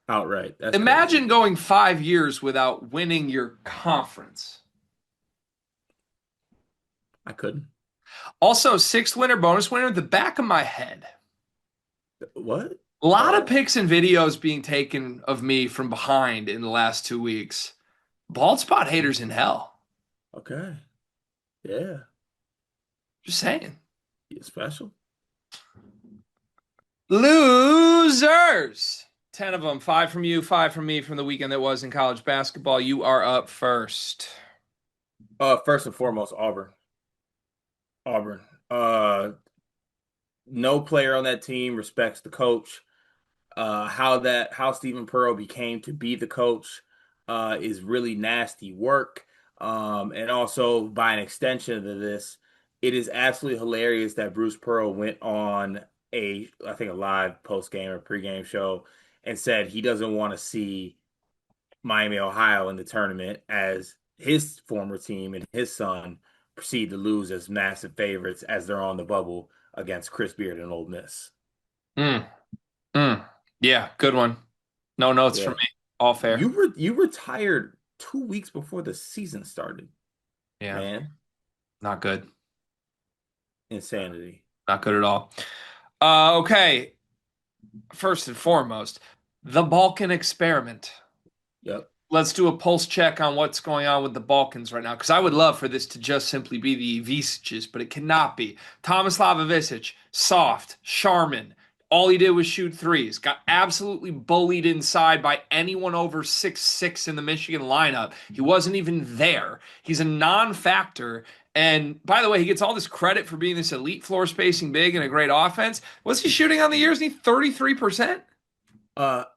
Speaker 2: Outright. That's crazy.
Speaker 1: Imagine going 5 years without winning your conference.
Speaker 2: I couldn't.
Speaker 1: Also, sixth winner, bonus winner, the back of my head.
Speaker 2: What?
Speaker 1: A lot of
Speaker 2: Pause.
Speaker 1: pics and videos being taken of me from behind in the last 2 weeks. Bald spot haters in hell.
Speaker 2: Okay. Yeah.
Speaker 1: Just saying.
Speaker 2: You special.
Speaker 1: Losers. 10 of them. Five from you, five from me from the weekend that was in college basketball. You are up first.
Speaker 2: First and foremost, Auburn. Auburn. No player on that team respects the coach. How Stephen Pearl became to be the coach is really nasty work. And also by an extension of this, it is absolutely hilarious that Bruce Pearl went on I think a live post game or pregame show and said he doesn't want to see Miami, Ohio in the tournament as his former team and his son proceed to lose as massive favorites as they're on the bubble against Chris Beard and Ole Miss.
Speaker 1: Mm, mm. Yeah, good one. No notes from
Speaker 2: Yeah.
Speaker 1: me. All fair.
Speaker 2: You retired 2 weeks before the season started,
Speaker 1: Yeah,
Speaker 2: man.
Speaker 1: not good.
Speaker 2: Insanity.
Speaker 1: Not good at all. Okay. First and foremost, the Balkan experiment.
Speaker 2: Yep.
Speaker 1: Let's do a pulse check on what's going on with the Balkans right now, because I would love for this to just simply be the Visic's, but it cannot be. Tomislava Visic, soft, Sharman. All he did was shoot threes. Got absolutely bullied inside by anyone over 6'6" in the Michigan lineup. He wasn't even there. He's a non-factor. And by the way, he gets all this credit for being this elite floor spacing big and a great offense. What's he shooting on the year? Isn't he 33%?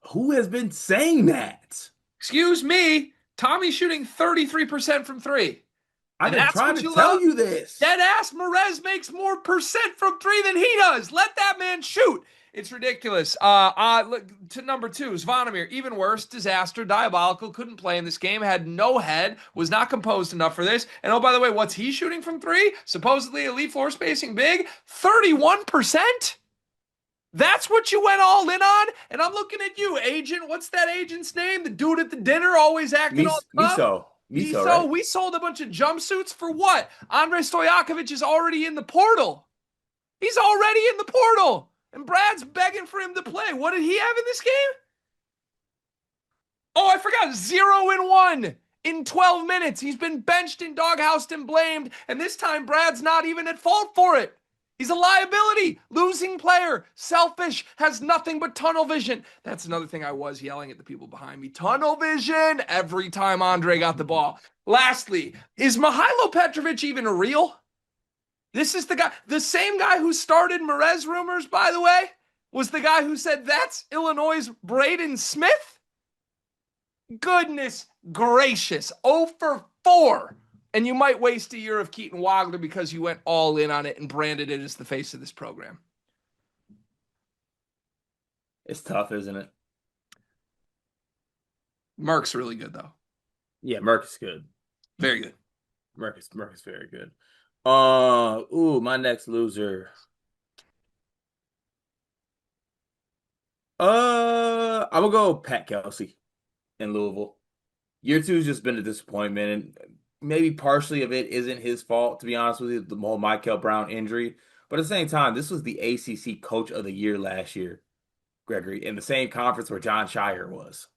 Speaker 2: Who has been saying that?
Speaker 1: Excuse me, Tommy's shooting 33% from three.
Speaker 2: I've
Speaker 1: And
Speaker 2: been
Speaker 1: that's
Speaker 2: trying
Speaker 1: what
Speaker 2: to
Speaker 1: you
Speaker 2: tell
Speaker 1: love?
Speaker 2: you this.
Speaker 1: Dead ass Merez makes more percent from three than he does. Let that man shoot. It's ridiculous. Look, to number two, Zvonimir. Even worse, disaster, diabolical, couldn't play in this game, had no head, was not composed enough for this. And oh, by the way, what's he shooting from three? Supposedly elite floor spacing big, 31%? That's what you went all in on? And I'm looking at you, agent. What's that agent's name? The dude at the dinner always acting all tough?
Speaker 2: Miso,
Speaker 1: So
Speaker 2: right?
Speaker 1: we sold a bunch of jumpsuits for what? Andrei Stojakovic is already in the portal. He's already in the portal. And Brad's begging for him to play. What did he have in this game? Oh, I forgot. 0-1 in 12 minutes. He's been benched and doghoused and blamed. And this time, Brad's not even at fault for it. He's a liability, losing player, selfish, has nothing but tunnel vision. That's another thing I was yelling at the people behind me. Tunnel vision every time Andre got the ball. Lastly, is Mihailo Petrovic even real? This is the guy, the same guy who started Merez rumors, by the way. was the guy who said that's Illinois' Braden Smith. Goodness gracious. 0 for 4. And you might waste a year of Keaton Wagler because you went all in on it and branded it as the face of this program.
Speaker 2: It's tough, isn't it?
Speaker 1: Merck's really good, though.
Speaker 2: Yeah, Merck is good.
Speaker 1: Very good.
Speaker 2: Merck is very good. My next loser. I'm gonna go Pat Kelsey in Louisville. Year two's just been a disappointment, and maybe partially of it isn't his fault, to be honest with you, the whole Michael Brown injury. But at the same time, this was the ACC Coach of the Year last year, Gregory, in the same conference where John Shire was.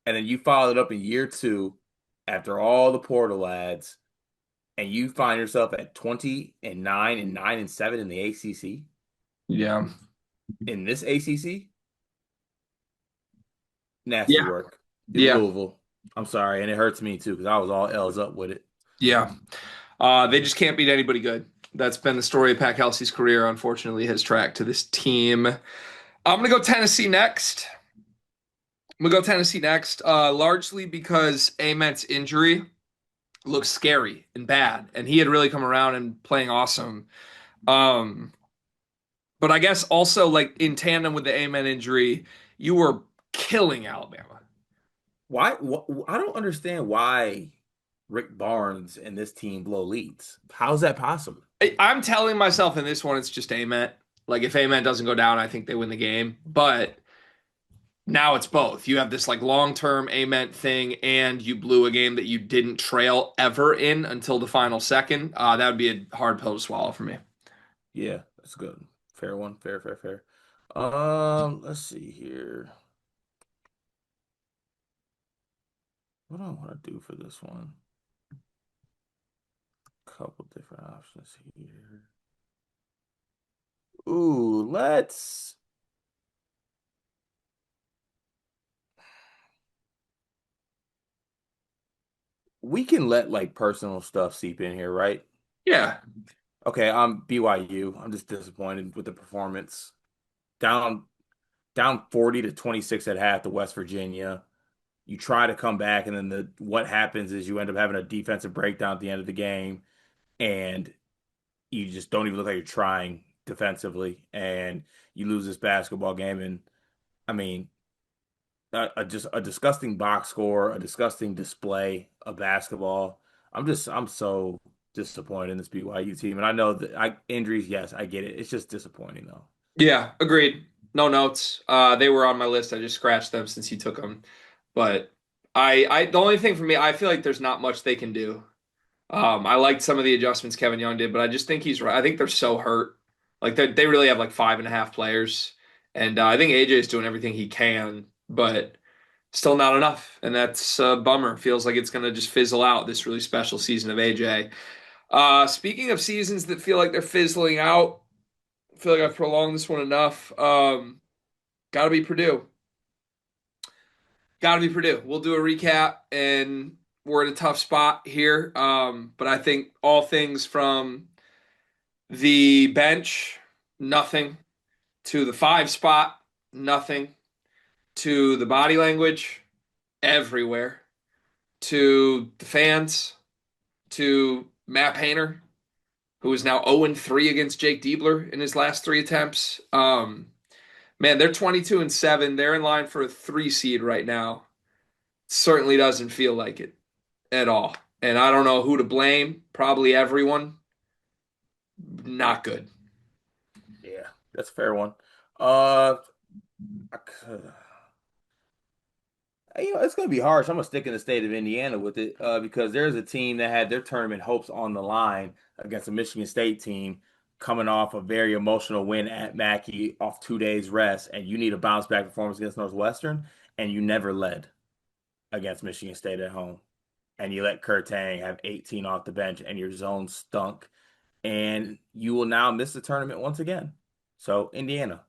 Speaker 2: And then you followed it up in year two after all the portal ads, and you find yourself at 20-9 and 9-7 in the ACC.
Speaker 1: Yeah.
Speaker 2: In this ACC, nasty
Speaker 1: Yeah.
Speaker 2: work. In
Speaker 1: Yeah.
Speaker 2: Louisville. I'm sorry, and it hurts me too because I was all L's up with it.
Speaker 1: Yeah. They just can't beat anybody good. That's been the story of Pat Kelsey's career, unfortunately, his track to this team. I'm going to go Tennessee next. Largely because Amet's injury looks scary and bad, and he had really come around and playing awesome. Um, but I guess also like in tandem with the Amet injury, you were killing Alabama.
Speaker 2: Why? I don't understand why Rick Barnes and this team blow leads. How is that possible?
Speaker 1: I'm telling myself in this one, it's just Amet. Like if Amet doesn't go down, I think they win the game. But now it's both. You have this like long-term Amet thing, and you blew a game that you didn't trail ever in until the final second. That would be a hard pill to swallow for me.
Speaker 2: Yeah, that's good. Fair one. Fair, fair, fair. Let's see here. What do I want to do for this one? Couple different options here. Ooh, we can let like personal stuff seep in here, right?
Speaker 1: Yeah.
Speaker 2: Okay, I'm BYU. I'm just disappointed with the performance. Down down 40 to 26 at half to West Virginia. You try to come back, and then the what happens is you end up having a defensive breakdown at the end of the game, and you just don't even look like you're trying defensively, and you lose this basketball game. And I mean, just a disgusting box score, a disgusting display of basketball. I'm so disappointed in this BYU team, and I know that injuries, yes, I get it. It's just disappointing though.
Speaker 1: Yeah, agreed. No notes. They were on my list. I just scratched them since you took them. But the only thing for me, I feel like there's not much they can do. I liked some of the adjustments Kevin Young did, but I just think he's right. I think they're so hurt. Like they really have like five and a half players, and I think AJ is doing everything he can, but still not enough, and that's a bummer. Feels like it's gonna just fizzle out this really special season of AJ. Speaking of seasons that feel like they're fizzling out, I feel like I've prolonged this one enough. Gotta be Purdue. Gotta be Purdue. We'll do a recap, and we're in a tough spot here. But I think all things from the bench, nothing, to the five spot, nothing, to the body language, everywhere, to the fans, to Matt Painter, who is now 0-3 against Jake Diebler in his last three attempts. Man, they're 22-7. They're in line for a three seed right now. Certainly doesn't feel like it at all. And I don't know who to blame. Probably everyone. Not good.
Speaker 2: Yeah, that's a fair one. Uh, I could, it's gonna be harsh. I'm gonna stick in the state of Indiana with it, because there's a team that had their tournament hopes on the line against a Michigan State team coming off a very emotional win at Mackey off 2 days rest, and you need a bounce back performance against Northwestern, and you never led against Michigan State at home, and you let Kurt Tang have 18 off the bench, and your zone stunk, and you will now miss the tournament once again. So Indiana,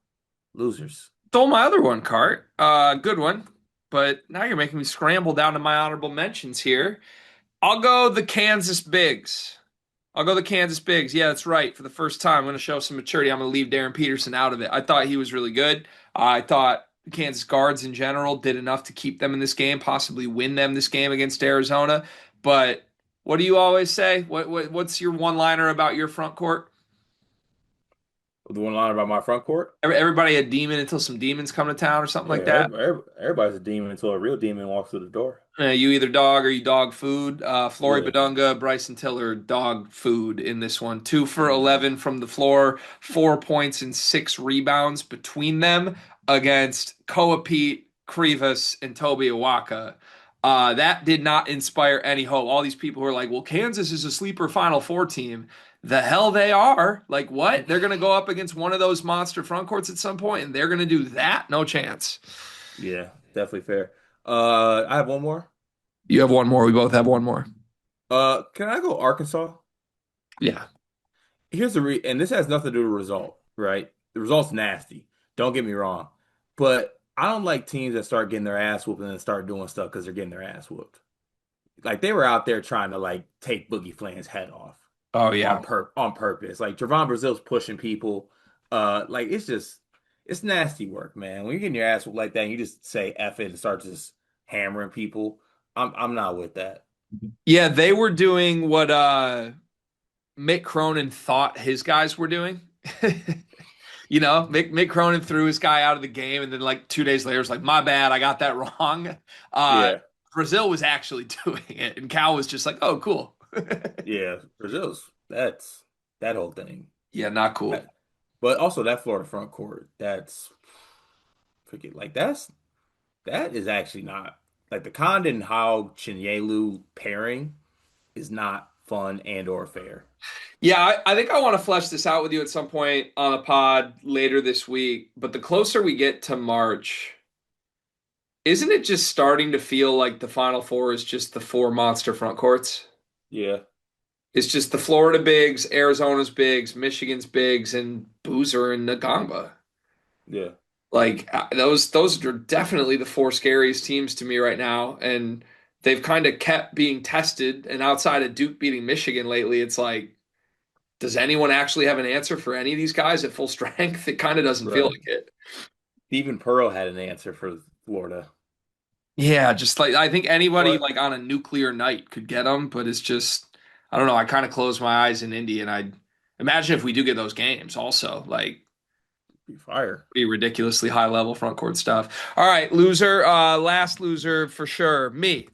Speaker 2: losers.
Speaker 1: Stole my other one, Cart. Good one. But now you're making me scramble down to my honorable mentions here. I'll go the Kansas Bigs. I'll go the Kansas Bigs. Yeah, that's right. For the first time, I'm going to show some maturity. I'm going to leave Darren Peterson out of it. I thought he was really good. I thought the Kansas guards in general did enough to keep them in this game, possibly win them this game against Arizona. But what do you always say? What's your one-liner about your front court?
Speaker 2: The one line about my front court.
Speaker 1: Everybody a demon until some demons come to town or something
Speaker 2: Yeah,
Speaker 1: like that.
Speaker 2: everybody's a demon until a real demon walks through the door.
Speaker 1: You either dog or you dog food. Flory
Speaker 2: Yeah.
Speaker 1: Badunga, Bryson Tiller, dog food in this one. 2 for
Speaker 2: Hmm.
Speaker 1: 11 from the floor, 4 points and 6 rebounds between them against Koa Pete, Krivas, and Toby Awaka. That did not inspire any hope. All these people who are like, well, Kansas is a sleeper Final Four team. The hell they are. Like, what? They're going to go up against one of those monster front courts at some point, and they're going to do that? No chance.
Speaker 2: Yeah, definitely fair. I have one more.
Speaker 1: You have one more. We both have one more.
Speaker 2: Can I go Arkansas?
Speaker 1: Yeah.
Speaker 2: Here's the re and this has nothing to do with the result, right? The result's nasty. Don't get me wrong. But I don't like teams that start getting their ass whooped and then start doing stuff because they're getting their ass whooped. Like they were out there trying to like take Boogie Flan's head off
Speaker 1: Oh, yeah.
Speaker 2: on purpose. Like Javon Brazil's pushing people. Like it's nasty work, man. When you're getting your ass whooped like that and you just say F it and start just hammering people, I'm not with that.
Speaker 1: Yeah, they were doing what Mick Cronin thought his guys were doing. Mick Cronin threw his guy out of the game, and then like 2 days later, was like, "My bad, I got that wrong." Uh,
Speaker 2: Yeah.
Speaker 1: Brazil was actually doing it, and Cal was just like, "Oh, cool."
Speaker 2: Yeah. Brazil's that's that whole thing.
Speaker 1: Yeah, not cool.
Speaker 2: That, but also that Florida front court, that's forget like that is actually not like the Condon Howe Chinyelu pairing is not fun and or fair.
Speaker 1: Yeah, I think I want to flesh this out with you at some point on a pod later this week. But the closer we get to March, isn't it just starting to feel like the Final Four is just the four monster front courts?
Speaker 2: Yeah,
Speaker 1: It's just the Florida bigs, Arizona's bigs, Michigan's bigs, and Boozer and Nagamba.
Speaker 2: yeah,
Speaker 1: Like those are definitely the four scariest teams to me right now, and they've kind of kept being tested. And outside of Duke beating Michigan lately, it's like, does anyone actually have an answer for any of these guys at full strength? It kind of doesn't feel
Speaker 2: right.
Speaker 1: like it.
Speaker 2: Stephen Pearl had an answer for Florida,
Speaker 1: Yeah, just like I think anybody
Speaker 2: but
Speaker 1: like on a nuclear night could get them, but it's just I don't know. I kind of close my eyes in Indy, and I imagine if we do get those games, also like
Speaker 2: be fire.
Speaker 1: pretty ridiculously high level front court stuff. All right, loser, last loser for sure, me.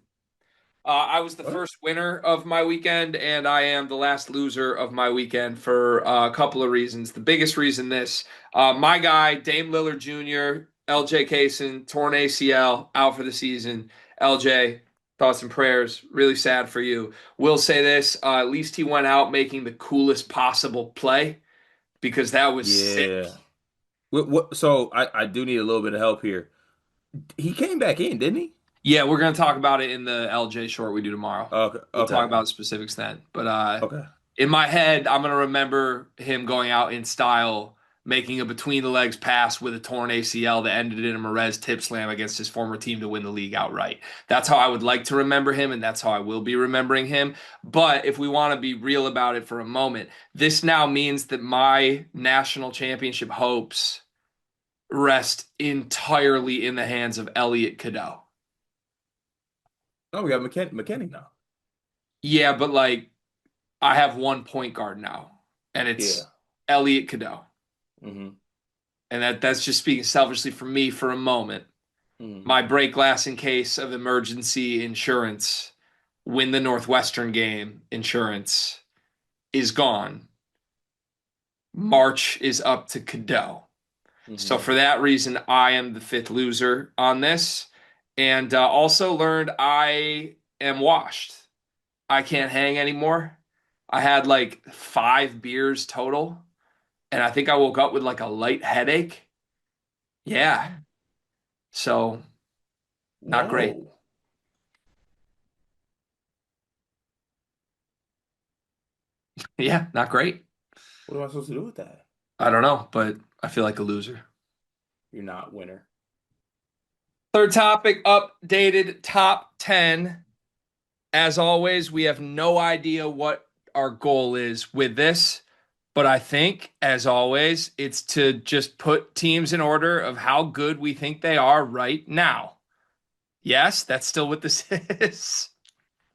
Speaker 1: I was the
Speaker 2: What?
Speaker 1: first winner of my weekend, and I am the last loser of my weekend for a couple of reasons. The biggest reason my guy, Dame Lillard Jr., LJ Kaysen, torn ACL, out for the season. LJ, thoughts and prayers. Really sad for you. Will say this, at least he went out making the coolest possible play because that was sick.
Speaker 2: Yeah. So I do need a little bit of help here. He came back in, didn't he?
Speaker 1: Yeah, we're going to talk about it in the LJ short we do tomorrow.
Speaker 2: Okay,
Speaker 1: We'll talk
Speaker 2: okay,
Speaker 1: about specifics then. But
Speaker 2: okay.
Speaker 1: in my head, I'm going to remember him going out in style, making a between the legs pass with a torn ACL that ended in a Merez tip slam against his former team to win the league outright. That's how I would like to remember him, and that's how I will be remembering him. But if we want to be real about it for a moment, this now means that my national championship hopes rest entirely in the hands of Elliot Cadeau.
Speaker 2: Oh, we got McKinney now.
Speaker 1: Yeah, but like I have one point guard now, and it's
Speaker 2: Yeah.
Speaker 1: Elliot Cadeau.
Speaker 2: Hmm.
Speaker 1: And that's just speaking selfishly for me for a moment.
Speaker 2: Hmm.
Speaker 1: My break glass in case of emergency insurance, win the Northwestern game insurance is gone. March is up to Cadeau. So
Speaker 2: Hmm.
Speaker 1: for that reason, I am the fifth loser on this. And also learned I am washed. I can't hang anymore. I had like 5 beers total, and I think I woke up with like a light headache. Yeah. So not great.
Speaker 2: Whoa.
Speaker 1: Yeah, not great.
Speaker 2: What am I supposed to do with that?
Speaker 1: I don't know, but I feel like a loser.
Speaker 2: You're not winner.
Speaker 1: Third topic, updated top 10. As always, we have no idea what our goal is with this, but I think, as always, it's to just put teams in order of how good we think they are right now. Yes, that's still what this is.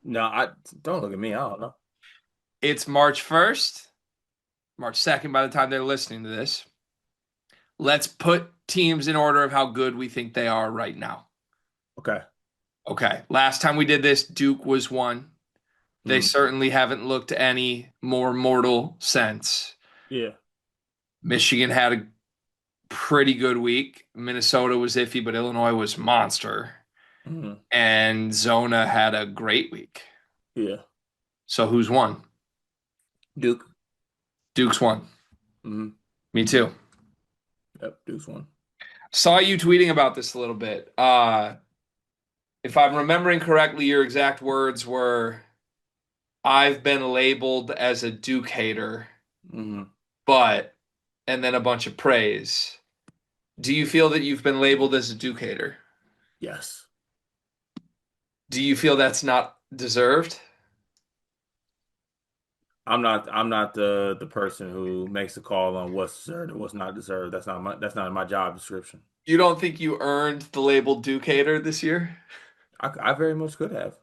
Speaker 2: No, I don't look at me. I don't know.
Speaker 1: It's March 1st, March 2nd by the time they're listening to this. Let's put teams in order of how good we think they are right now.
Speaker 2: Okay.
Speaker 1: Okay. Last time we did this, Duke was one. They
Speaker 2: Mm.
Speaker 1: certainly haven't looked any more mortal since.
Speaker 2: Yeah.
Speaker 1: Michigan had a pretty good week. Minnesota was iffy, but Illinois was monster.
Speaker 2: Mm.
Speaker 1: And Zona had a great week.
Speaker 2: Yeah.
Speaker 1: So who's won?
Speaker 2: Duke.
Speaker 1: Duke's won.
Speaker 2: Mm.
Speaker 1: Me too.
Speaker 2: Yep. Duke's one.
Speaker 1: Saw you tweeting about this a little bit. If I'm remembering correctly, your exact words were, I've been labeled as a Duke hater,
Speaker 2: Mm.
Speaker 1: but, and then a bunch of praise. Do you feel that you've been labeled as a Duke hater?
Speaker 2: Yes.
Speaker 1: Do you feel that's not deserved?
Speaker 2: I'm not the person who makes the call on what's deserved and what's not deserved. That's not in my job description.
Speaker 1: You don't think you earned the label Duke hater this year?
Speaker 2: I very much could have.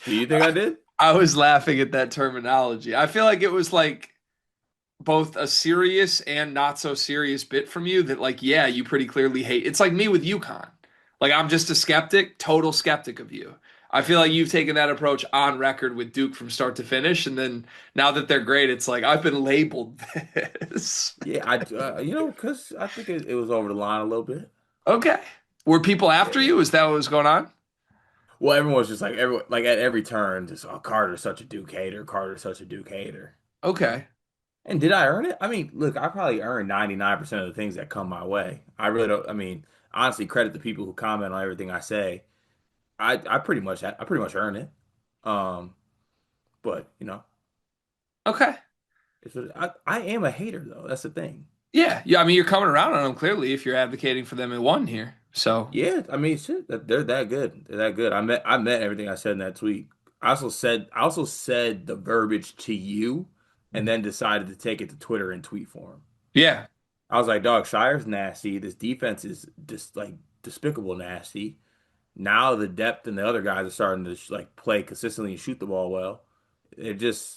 Speaker 2: Do you think I did?
Speaker 1: I was laughing at that terminology. I feel like it was like both a serious and not so serious bit from you that, like, yeah, you pretty clearly hate. It's like me with UConn. Like, I'm just a skeptic, total skeptic of you. I feel like you've taken that approach on record with Duke from start to finish, and then now that they're great, it's like I've been labeled this.
Speaker 2: Yeah, because I think it was over the line a little bit.
Speaker 1: Okay. Were people after
Speaker 2: Yeah.
Speaker 1: you? Is that what was going on?
Speaker 2: Well, everyone's just like everyone like at every turn, just Carter's such a Duke hater. Carter's such a Duke hater.
Speaker 1: Okay.
Speaker 2: And did I earn it? I mean, look, I probably earned 99% of the things that come my way. I really don't. I mean, honestly, credit the people who comment on everything I say. I pretty much earn it. Um, but
Speaker 1: Okay.
Speaker 2: I am a hater though. That's the thing.
Speaker 1: Yeah. Yeah. I mean, you're coming around on them clearly if you're advocating for them in one here. So,
Speaker 2: Yeah, I mean, shit, they're that good. They're that good. I meant everything I said in that tweet. I also said the verbiage to you, and then decided to take it to Twitter and tweet form.
Speaker 1: yeah.
Speaker 2: I was like, dog, Shire's nasty. This defense is just like despicable nasty. Now the depth and the other guys are starting to like play consistently and shoot the ball well. They're just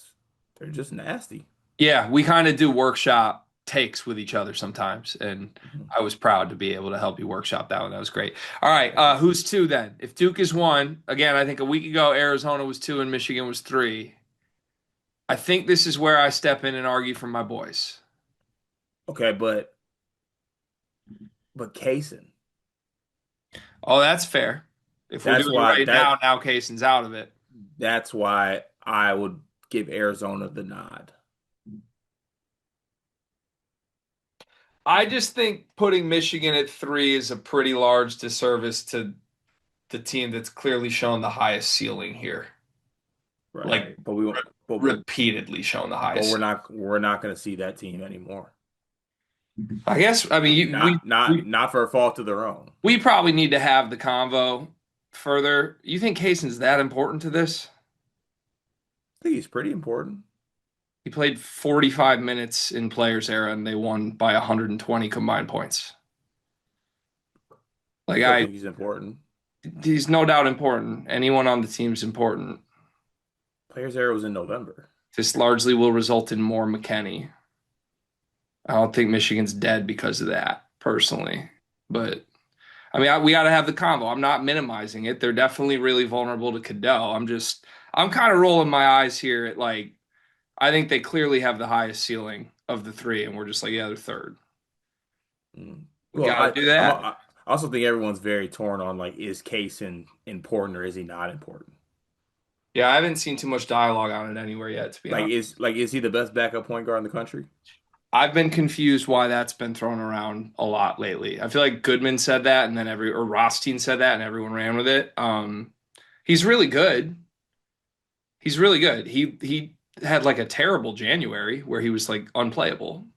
Speaker 2: they're just nasty.
Speaker 1: Yeah. We kind of do workshop takes with each other sometimes. And
Speaker 2: Mhm.
Speaker 1: I was proud to be able to help you workshop that one. That was great. All right. Who's two then? If Duke is one, again, I think a week ago, Arizona was two and Michigan was three. I think this is where I step in and argue for my boys.
Speaker 2: Okay, but Kaysen,
Speaker 1: Oh, that's fair. If we're
Speaker 2: that's
Speaker 1: doing it
Speaker 2: why
Speaker 1: right
Speaker 2: that
Speaker 1: now Kaysen's out of it.
Speaker 2: that's why I would give Arizona the nod.
Speaker 1: I just think putting Michigan at three is a pretty large disservice to the team that's clearly shown the highest ceiling here.
Speaker 2: Right.
Speaker 1: Like
Speaker 2: But we won't,
Speaker 1: repeatedly shown the
Speaker 2: but we're
Speaker 1: highest.
Speaker 2: not we're not going to see that team anymore.
Speaker 1: I guess I mean
Speaker 2: Not not not for a fault of their own.
Speaker 1: we probably need to have the convo further. You think Kaysen's that important to this?
Speaker 2: I think he's pretty important.
Speaker 1: He played 45 minutes in players era and they won by 120 combined points.
Speaker 2: I
Speaker 1: Like
Speaker 2: still
Speaker 1: I
Speaker 2: think he's important.
Speaker 1: he's no doubt important. Anyone on the team's important.
Speaker 2: Players era was in November.
Speaker 1: This largely will result in more McKenney. I don't think Michigan's dead because of that, personally. But I mean, we got to have the combo. I'm not minimizing it. They're definitely really vulnerable to Cadell. I'm kind of rolling my eyes here at like, I think they clearly have the highest ceiling of the three, and we're just like, yeah, they're third.
Speaker 2: Mm.
Speaker 1: We
Speaker 2: Well,
Speaker 1: got to do that.
Speaker 2: I also think everyone's very torn on like is Kaysen important or is he not important?
Speaker 1: Yeah, I haven't seen too much dialogue on it anywhere yet, to be
Speaker 2: Like
Speaker 1: honest.
Speaker 2: is he the best backup point guard in the country?
Speaker 1: I've been confused why that's been thrown around a lot lately. I feel like Goodman said that, and then or Rothstein said that, and everyone ran with it. He's really good. He's really good. He had like a terrible January where he was like unplayable.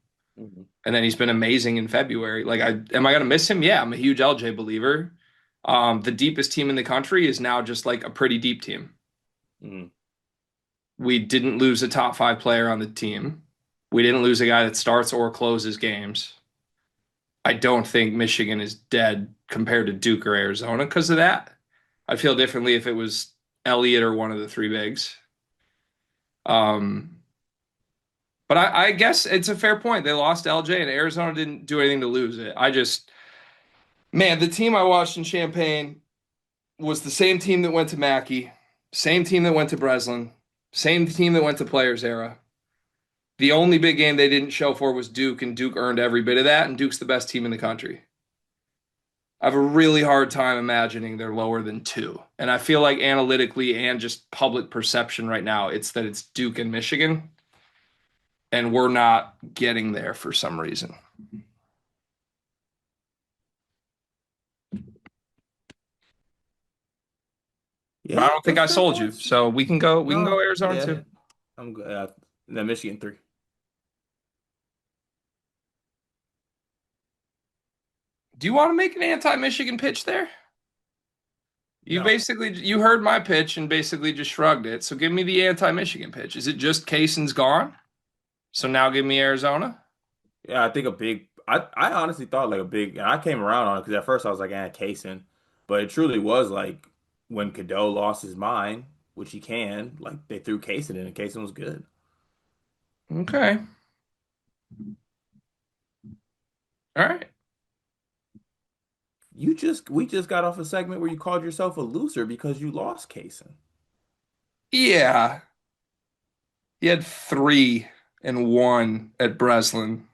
Speaker 2: Mhm.
Speaker 1: And then he's been amazing in February. Like am I gonna miss him? Yeah, I'm a huge LJ believer. The deepest team in the country is now just like a pretty deep team.
Speaker 2: Mhm.
Speaker 1: We didn't lose a top five player on the team. We didn't lose a guy that starts or closes games. I don't think Michigan is dead compared to Duke or Arizona because of that. I'd feel differently if it was Elliott or one of the three bigs. Um, but I guess it's a fair point. They lost LJ and Arizona didn't do anything to lose it. Man, the team I watched in Champaign was the same team that went to Mackey, same team that went to Breslin, same team that went to Players Era. The only big game they didn't show for was Duke, and Duke earned every bit of that, and Duke's the best team in the country. I have a really hard time imagining they're lower than two. And I feel like analytically and just public perception right now, it's that it's Duke and Michigan, and we're not getting there for some reason. But I
Speaker 2: Yeah,
Speaker 1: don't think
Speaker 2: that's
Speaker 1: I
Speaker 2: fair
Speaker 1: sold you.
Speaker 2: points.
Speaker 1: So we can go
Speaker 2: No,
Speaker 1: Arizona
Speaker 2: yeah,
Speaker 1: too.
Speaker 2: I'm good. The Michigan 3.
Speaker 1: Do you want to make an anti-Michigan pitch there?
Speaker 2: No.
Speaker 1: You heard my pitch and basically just shrugged it. So give me the anti-Michigan pitch. Is it just Cason's gone? So now give me Arizona?
Speaker 2: Yeah, I think a big. I honestly thought like a big, and I came around on it because at first I was like, Kaysen, but it truly was like when Cadeau lost his mind, which he can. Like they threw Kaysen in, and Kaysen was good.
Speaker 1: Okay. All right.
Speaker 2: We just got off a segment where you called yourself a loser because you lost Kaysen.
Speaker 1: Yeah. He had three and one at Breslin.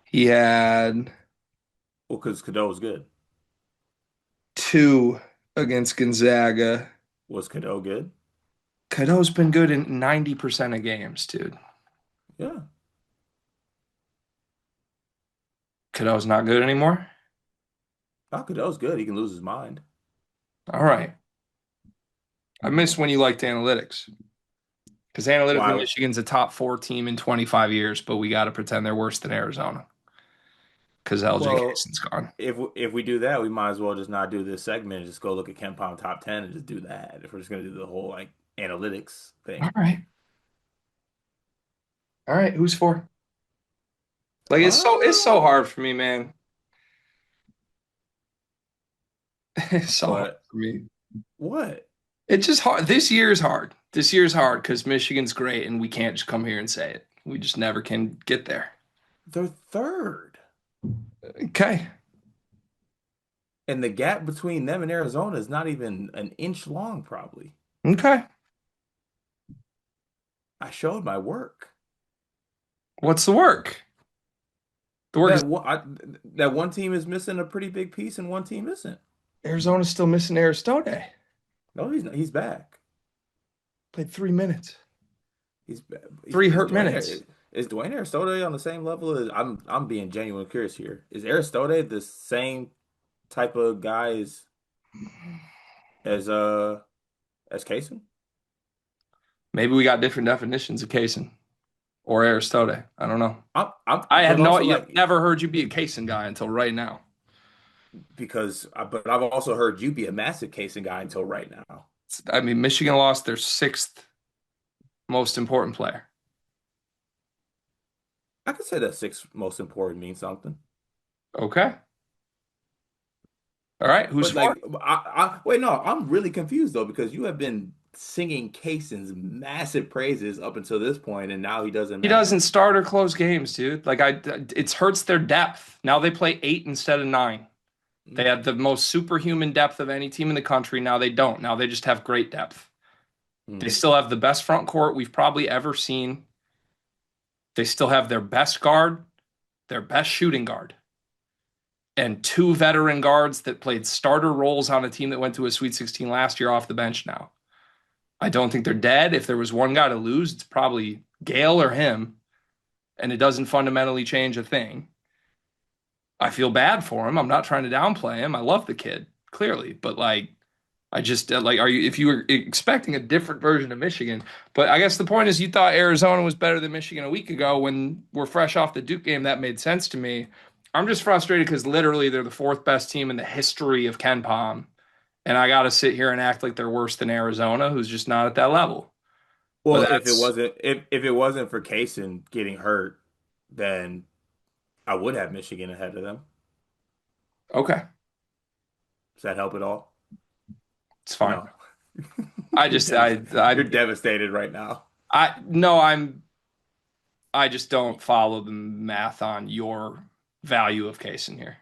Speaker 1: He had
Speaker 2: Well, because Cadeau was good.
Speaker 1: two against Gonzaga.
Speaker 2: Was Cadeau good?
Speaker 1: Cadeau's been good in 90% of games, dude.
Speaker 2: Yeah.
Speaker 1: Cadeau's not good anymore.
Speaker 2: Oh, Cadeau's good. He can lose his mind.
Speaker 1: All right. I miss when you liked analytics. Because analytically,
Speaker 2: Why?
Speaker 1: Michigan's a top four team in 25 years, but we got to pretend they're worse than Arizona because LJ
Speaker 2: Well,
Speaker 1: Cason's gone.
Speaker 2: if we do that, we might as well just not do this segment and just go look at Ken Palm top 10 and just do that. If we're just gonna do the whole like analytics
Speaker 1: All
Speaker 2: thing.
Speaker 1: right. All right. Who's for? Like it's so
Speaker 2: Uh,
Speaker 1: hard for me, man. It's so hard
Speaker 2: what?
Speaker 1: for me.
Speaker 2: What?
Speaker 1: It's just hard. This year is hard. This year is hard because Michigan's great and we can't just come here and say it. We just never can get there.
Speaker 2: They're third.
Speaker 1: Okay.
Speaker 2: And the gap between them and Arizona is not even an inch long, probably.
Speaker 1: Okay.
Speaker 2: I showed my work.
Speaker 1: What's the work? The work is
Speaker 2: That one team is missing a pretty big piece and one team isn't.
Speaker 1: Arizona's still missing Aristode.
Speaker 2: No, he's not. He's back.
Speaker 1: Played 3 minutes.
Speaker 2: He's
Speaker 1: Three
Speaker 2: is
Speaker 1: hurt
Speaker 2: Dwayne
Speaker 1: minutes.
Speaker 2: is Dwayne Aristode on the same level as I'm being genuine curious here. Is Aristode the same type of guy as uh as Kaysen?
Speaker 1: Maybe we got different definitions of Cason or Aristode. I don't know.
Speaker 2: I'm
Speaker 1: I had
Speaker 2: but
Speaker 1: no,
Speaker 2: also
Speaker 1: I've
Speaker 2: like
Speaker 1: never heard you be a Cason guy until right now.
Speaker 2: but I've also heard you be a massive Kaysen guy until right now.
Speaker 1: I mean, Michigan lost their sixth most important player.
Speaker 2: I could say that six most important means something.
Speaker 1: Okay. All right. Who's
Speaker 2: But
Speaker 1: for?
Speaker 2: like wait, no, I'm really confused though because you have been singing Kaysen's massive praises up until this point and now he doesn't
Speaker 1: He doesn't
Speaker 2: matter.
Speaker 1: start or close games, dude. It hurts their depth. Now they play eight instead of nine. They
Speaker 2: Mm,
Speaker 1: had the most superhuman depth of any team in the country. Now they don't. Now they just have great depth. They
Speaker 2: mm,
Speaker 1: still have the best front court we've probably ever seen. They still have their best guard, their best shooting guard, and two veteran guards that played starter roles on a team that went to a Sweet 16 last year off the bench now. I don't think they're dead. If there was one guy to lose, it's probably Gale or him, and it doesn't fundamentally change a thing. I feel bad for him. I'm not trying to downplay him. I love the kid, clearly, but I just like, are you if you were expecting a different version of Michigan? But I guess the point is, you thought Arizona was better than Michigan a week ago when we're fresh off the Duke game. That made sense to me. I'm just frustrated because literally they're the fourth best team in the history of Ken Palm, and I got to sit here and act like they're worse than Arizona, who's just not at that level. But
Speaker 2: Well,
Speaker 1: that's
Speaker 2: if it wasn't for Kaysen getting hurt, then I would have Michigan ahead of them.
Speaker 1: okay.
Speaker 2: Does that help at all?
Speaker 1: It's fine.
Speaker 2: No.
Speaker 1: I
Speaker 2: You're
Speaker 1: just I
Speaker 2: you're devastated right now.
Speaker 1: I no, I just don't follow the math on your value of Kaysen here.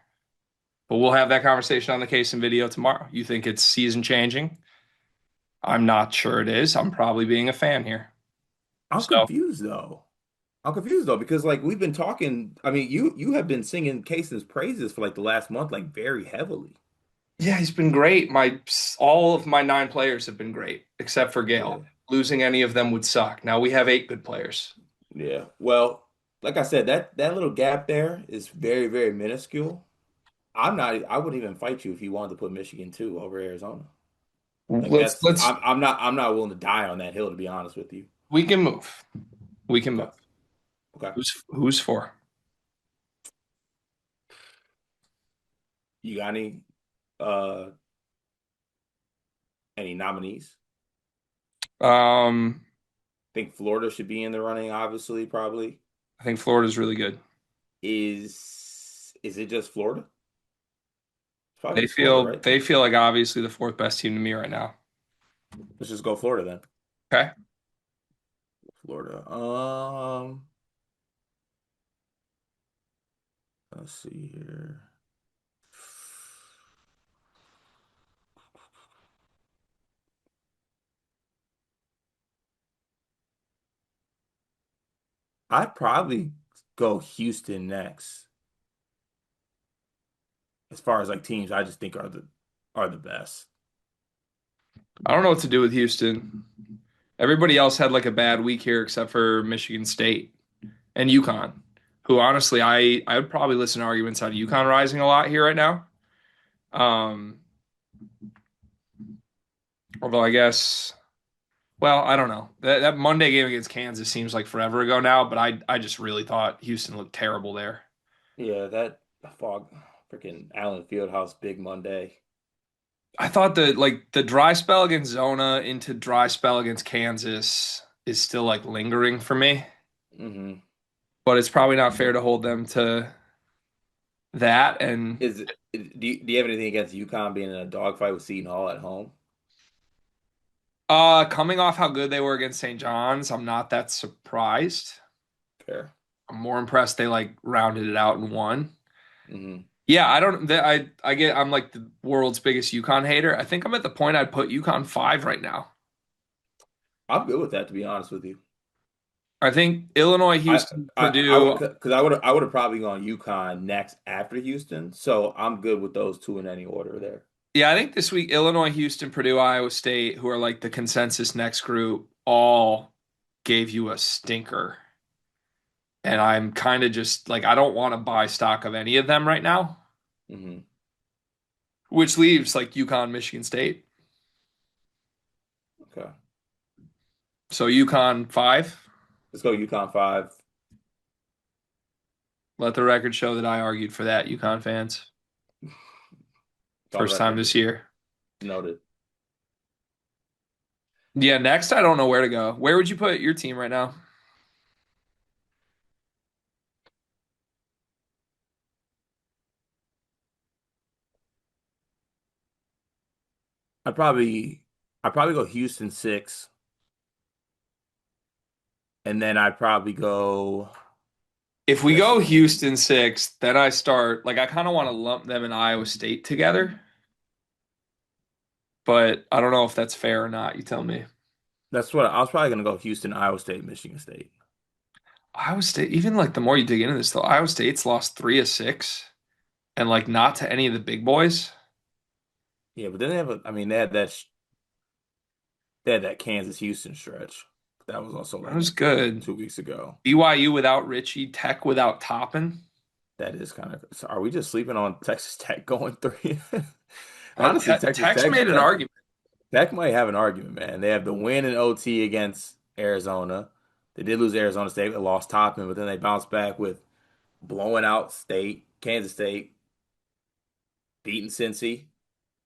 Speaker 1: But we'll have that conversation on the Kaysen video tomorrow. You think it's season changing? I'm not sure it is. I'm probably being a fan here.
Speaker 2: I'm
Speaker 1: So
Speaker 2: confused though. I'm confused though because like we've been talking. I mean, you have been singing Kaysen's praises for like the last month, like very heavily.
Speaker 1: yeah, he's been great. My all of my 9 players have been great, except for Gale.
Speaker 2: Yeah.
Speaker 1: Losing any of them would suck. Now we have 8 good players.
Speaker 2: Yeah. Well, like I said, that little gap there is very, very minuscule. I wouldn't even fight you if you wanted to put Michigan 2 over Arizona. Like
Speaker 1: Let's
Speaker 2: I'm not willing to die on that hill to be honest with you.
Speaker 1: we can move. We can
Speaker 2: Okay.
Speaker 1: move.
Speaker 2: Okay.
Speaker 1: Who's for?
Speaker 2: You got uh any nominees?
Speaker 1: Um,
Speaker 2: Think Florida should be in the running, obviously, probably.
Speaker 1: I think Florida's really good.
Speaker 2: Is it just Florida? It's probably
Speaker 1: They
Speaker 2: just Florida,
Speaker 1: feel
Speaker 2: right?
Speaker 1: they feel like obviously the fourth best team to me right now.
Speaker 2: Let's just go Florida then.
Speaker 1: Okay.
Speaker 2: Florida. Let's see here. I'd probably go Houston next. As far as like teams, I just think are the best.
Speaker 1: I don't know what to do with Houston. Everybody else had like a bad week here except for Michigan State and UConn, who honestly I would probably listen to arguments on UConn rising a lot here right now. Um, although I guess, well, I don't know. That Monday game against Kansas seems like forever ago now, but I just really thought Houston looked terrible there.
Speaker 2: Yeah, that fog, freaking Allen Fieldhouse, Big Monday.
Speaker 1: I thought that like the dry spell against Zona into dry spell against Kansas is still like lingering for me,
Speaker 2: Hmm.
Speaker 1: but it's probably not fair to hold them to that. And
Speaker 2: Do you have anything against UConn being in a dogfight with Seton Hall at home?
Speaker 1: coming off how good they were against St. John's, I'm not that surprised.
Speaker 2: Fair.
Speaker 1: I'm more impressed they like rounded it out and won.
Speaker 2: Hmm.
Speaker 1: Yeah, I don't. I get. I'm like the world's biggest UConn hater. I think I'm at the point I'd put UConn 5 right now.
Speaker 2: I'm good with that, to be honest with you.
Speaker 1: I think Illinois,
Speaker 2: I
Speaker 1: Houston,
Speaker 2: I
Speaker 1: Purdue.
Speaker 2: would because I would have probably gone UConn next after Houston, so I'm good with those two in any order there.
Speaker 1: Yeah, I think this week Illinois, Houston, Purdue, Iowa State, who are like the consensus next group, all gave you a stinker. And I'm kind of just like I don't want to buy stock of any of them right now,
Speaker 2: Hmm.
Speaker 1: which leaves like UConn, Michigan State.
Speaker 2: Okay,
Speaker 1: So UConn 5.
Speaker 2: let's go UConn 5.
Speaker 1: Let the record show that I argued for that, UConn fans.
Speaker 2: It's on
Speaker 1: First time
Speaker 2: record.
Speaker 1: this year.
Speaker 2: Noted.
Speaker 1: Yeah, next I don't know where to go. Where would you put your team right now?
Speaker 2: I'd probably I'd probably go Houston 6, and then I'd probably go.
Speaker 1: If we
Speaker 2: Let's
Speaker 1: go
Speaker 2: see.
Speaker 1: Houston 6, then I start like I kind of want to lump them and Iowa State together, but I don't know if that's fair or not. You tell me.
Speaker 2: That's what I was probably gonna go Houston, Iowa State, Michigan State.
Speaker 1: Iowa State, even like the more you dig into this though, Iowa State's lost 3 of 6 and like not to any of the big boys.
Speaker 2: Yeah, but then I mean, they had that Kansas Houston stretch. That was also
Speaker 1: That
Speaker 2: like
Speaker 1: was good.
Speaker 2: 2 weeks ago.
Speaker 1: BYU without Richie, Tech without Toppin.
Speaker 2: That is kind of. So are we just sleeping on Texas Tech going 3? Honestly,
Speaker 1: Tech's made an argument.
Speaker 2: Tech might have an argument, man. They have the win in OT against Arizona. They did lose Arizona State. They lost Toppin, but then they bounced back with blowing out Kansas State, beating Cincy,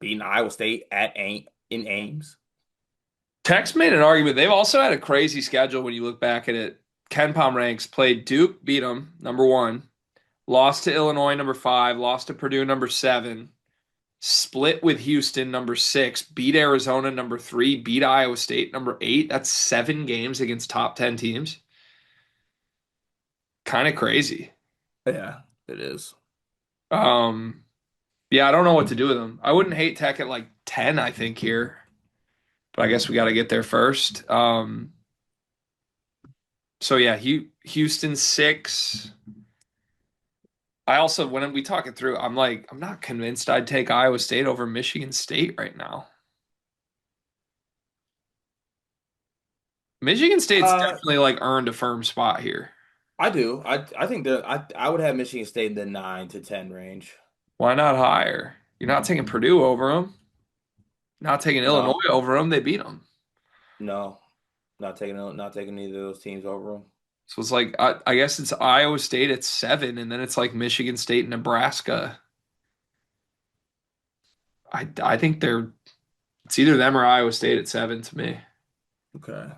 Speaker 2: beating Iowa State in Ames.
Speaker 1: Tech's made an argument. They've also had a crazy schedule when you look back at it. Ken Palm ranks played Duke, beat them, number one. Lost to Illinois, number five. Lost to Purdue, number seven. Split with Houston, number six. Beat Arizona, number three. Beat Iowa State, number eight. That's 7 games against top 10 teams. Kind of crazy.
Speaker 2: Yeah, it is.
Speaker 1: Um, yeah, I don't know what to do with them. I wouldn't hate Tech at like 10, I think, here. But I guess we got to get there first. So yeah, Houston six. I also, when we talk it through, I'm like, I'm not convinced I'd take Iowa State over Michigan State right now. Michigan State's
Speaker 2: Uh,
Speaker 1: definitely like earned a firm spot here.
Speaker 2: I do. I think that I would have Michigan State in the 9 to 10 range.
Speaker 1: Why not higher? You're not taking Purdue over them. Not taking Illinois
Speaker 2: No,
Speaker 1: over them. They beat them.
Speaker 2: no, not taking either of those teams over them.
Speaker 1: So it's like I guess it's Iowa State at 7, and then it's like Michigan State and Nebraska. I think it's either them or Iowa State at 7 to me.
Speaker 2: Okay.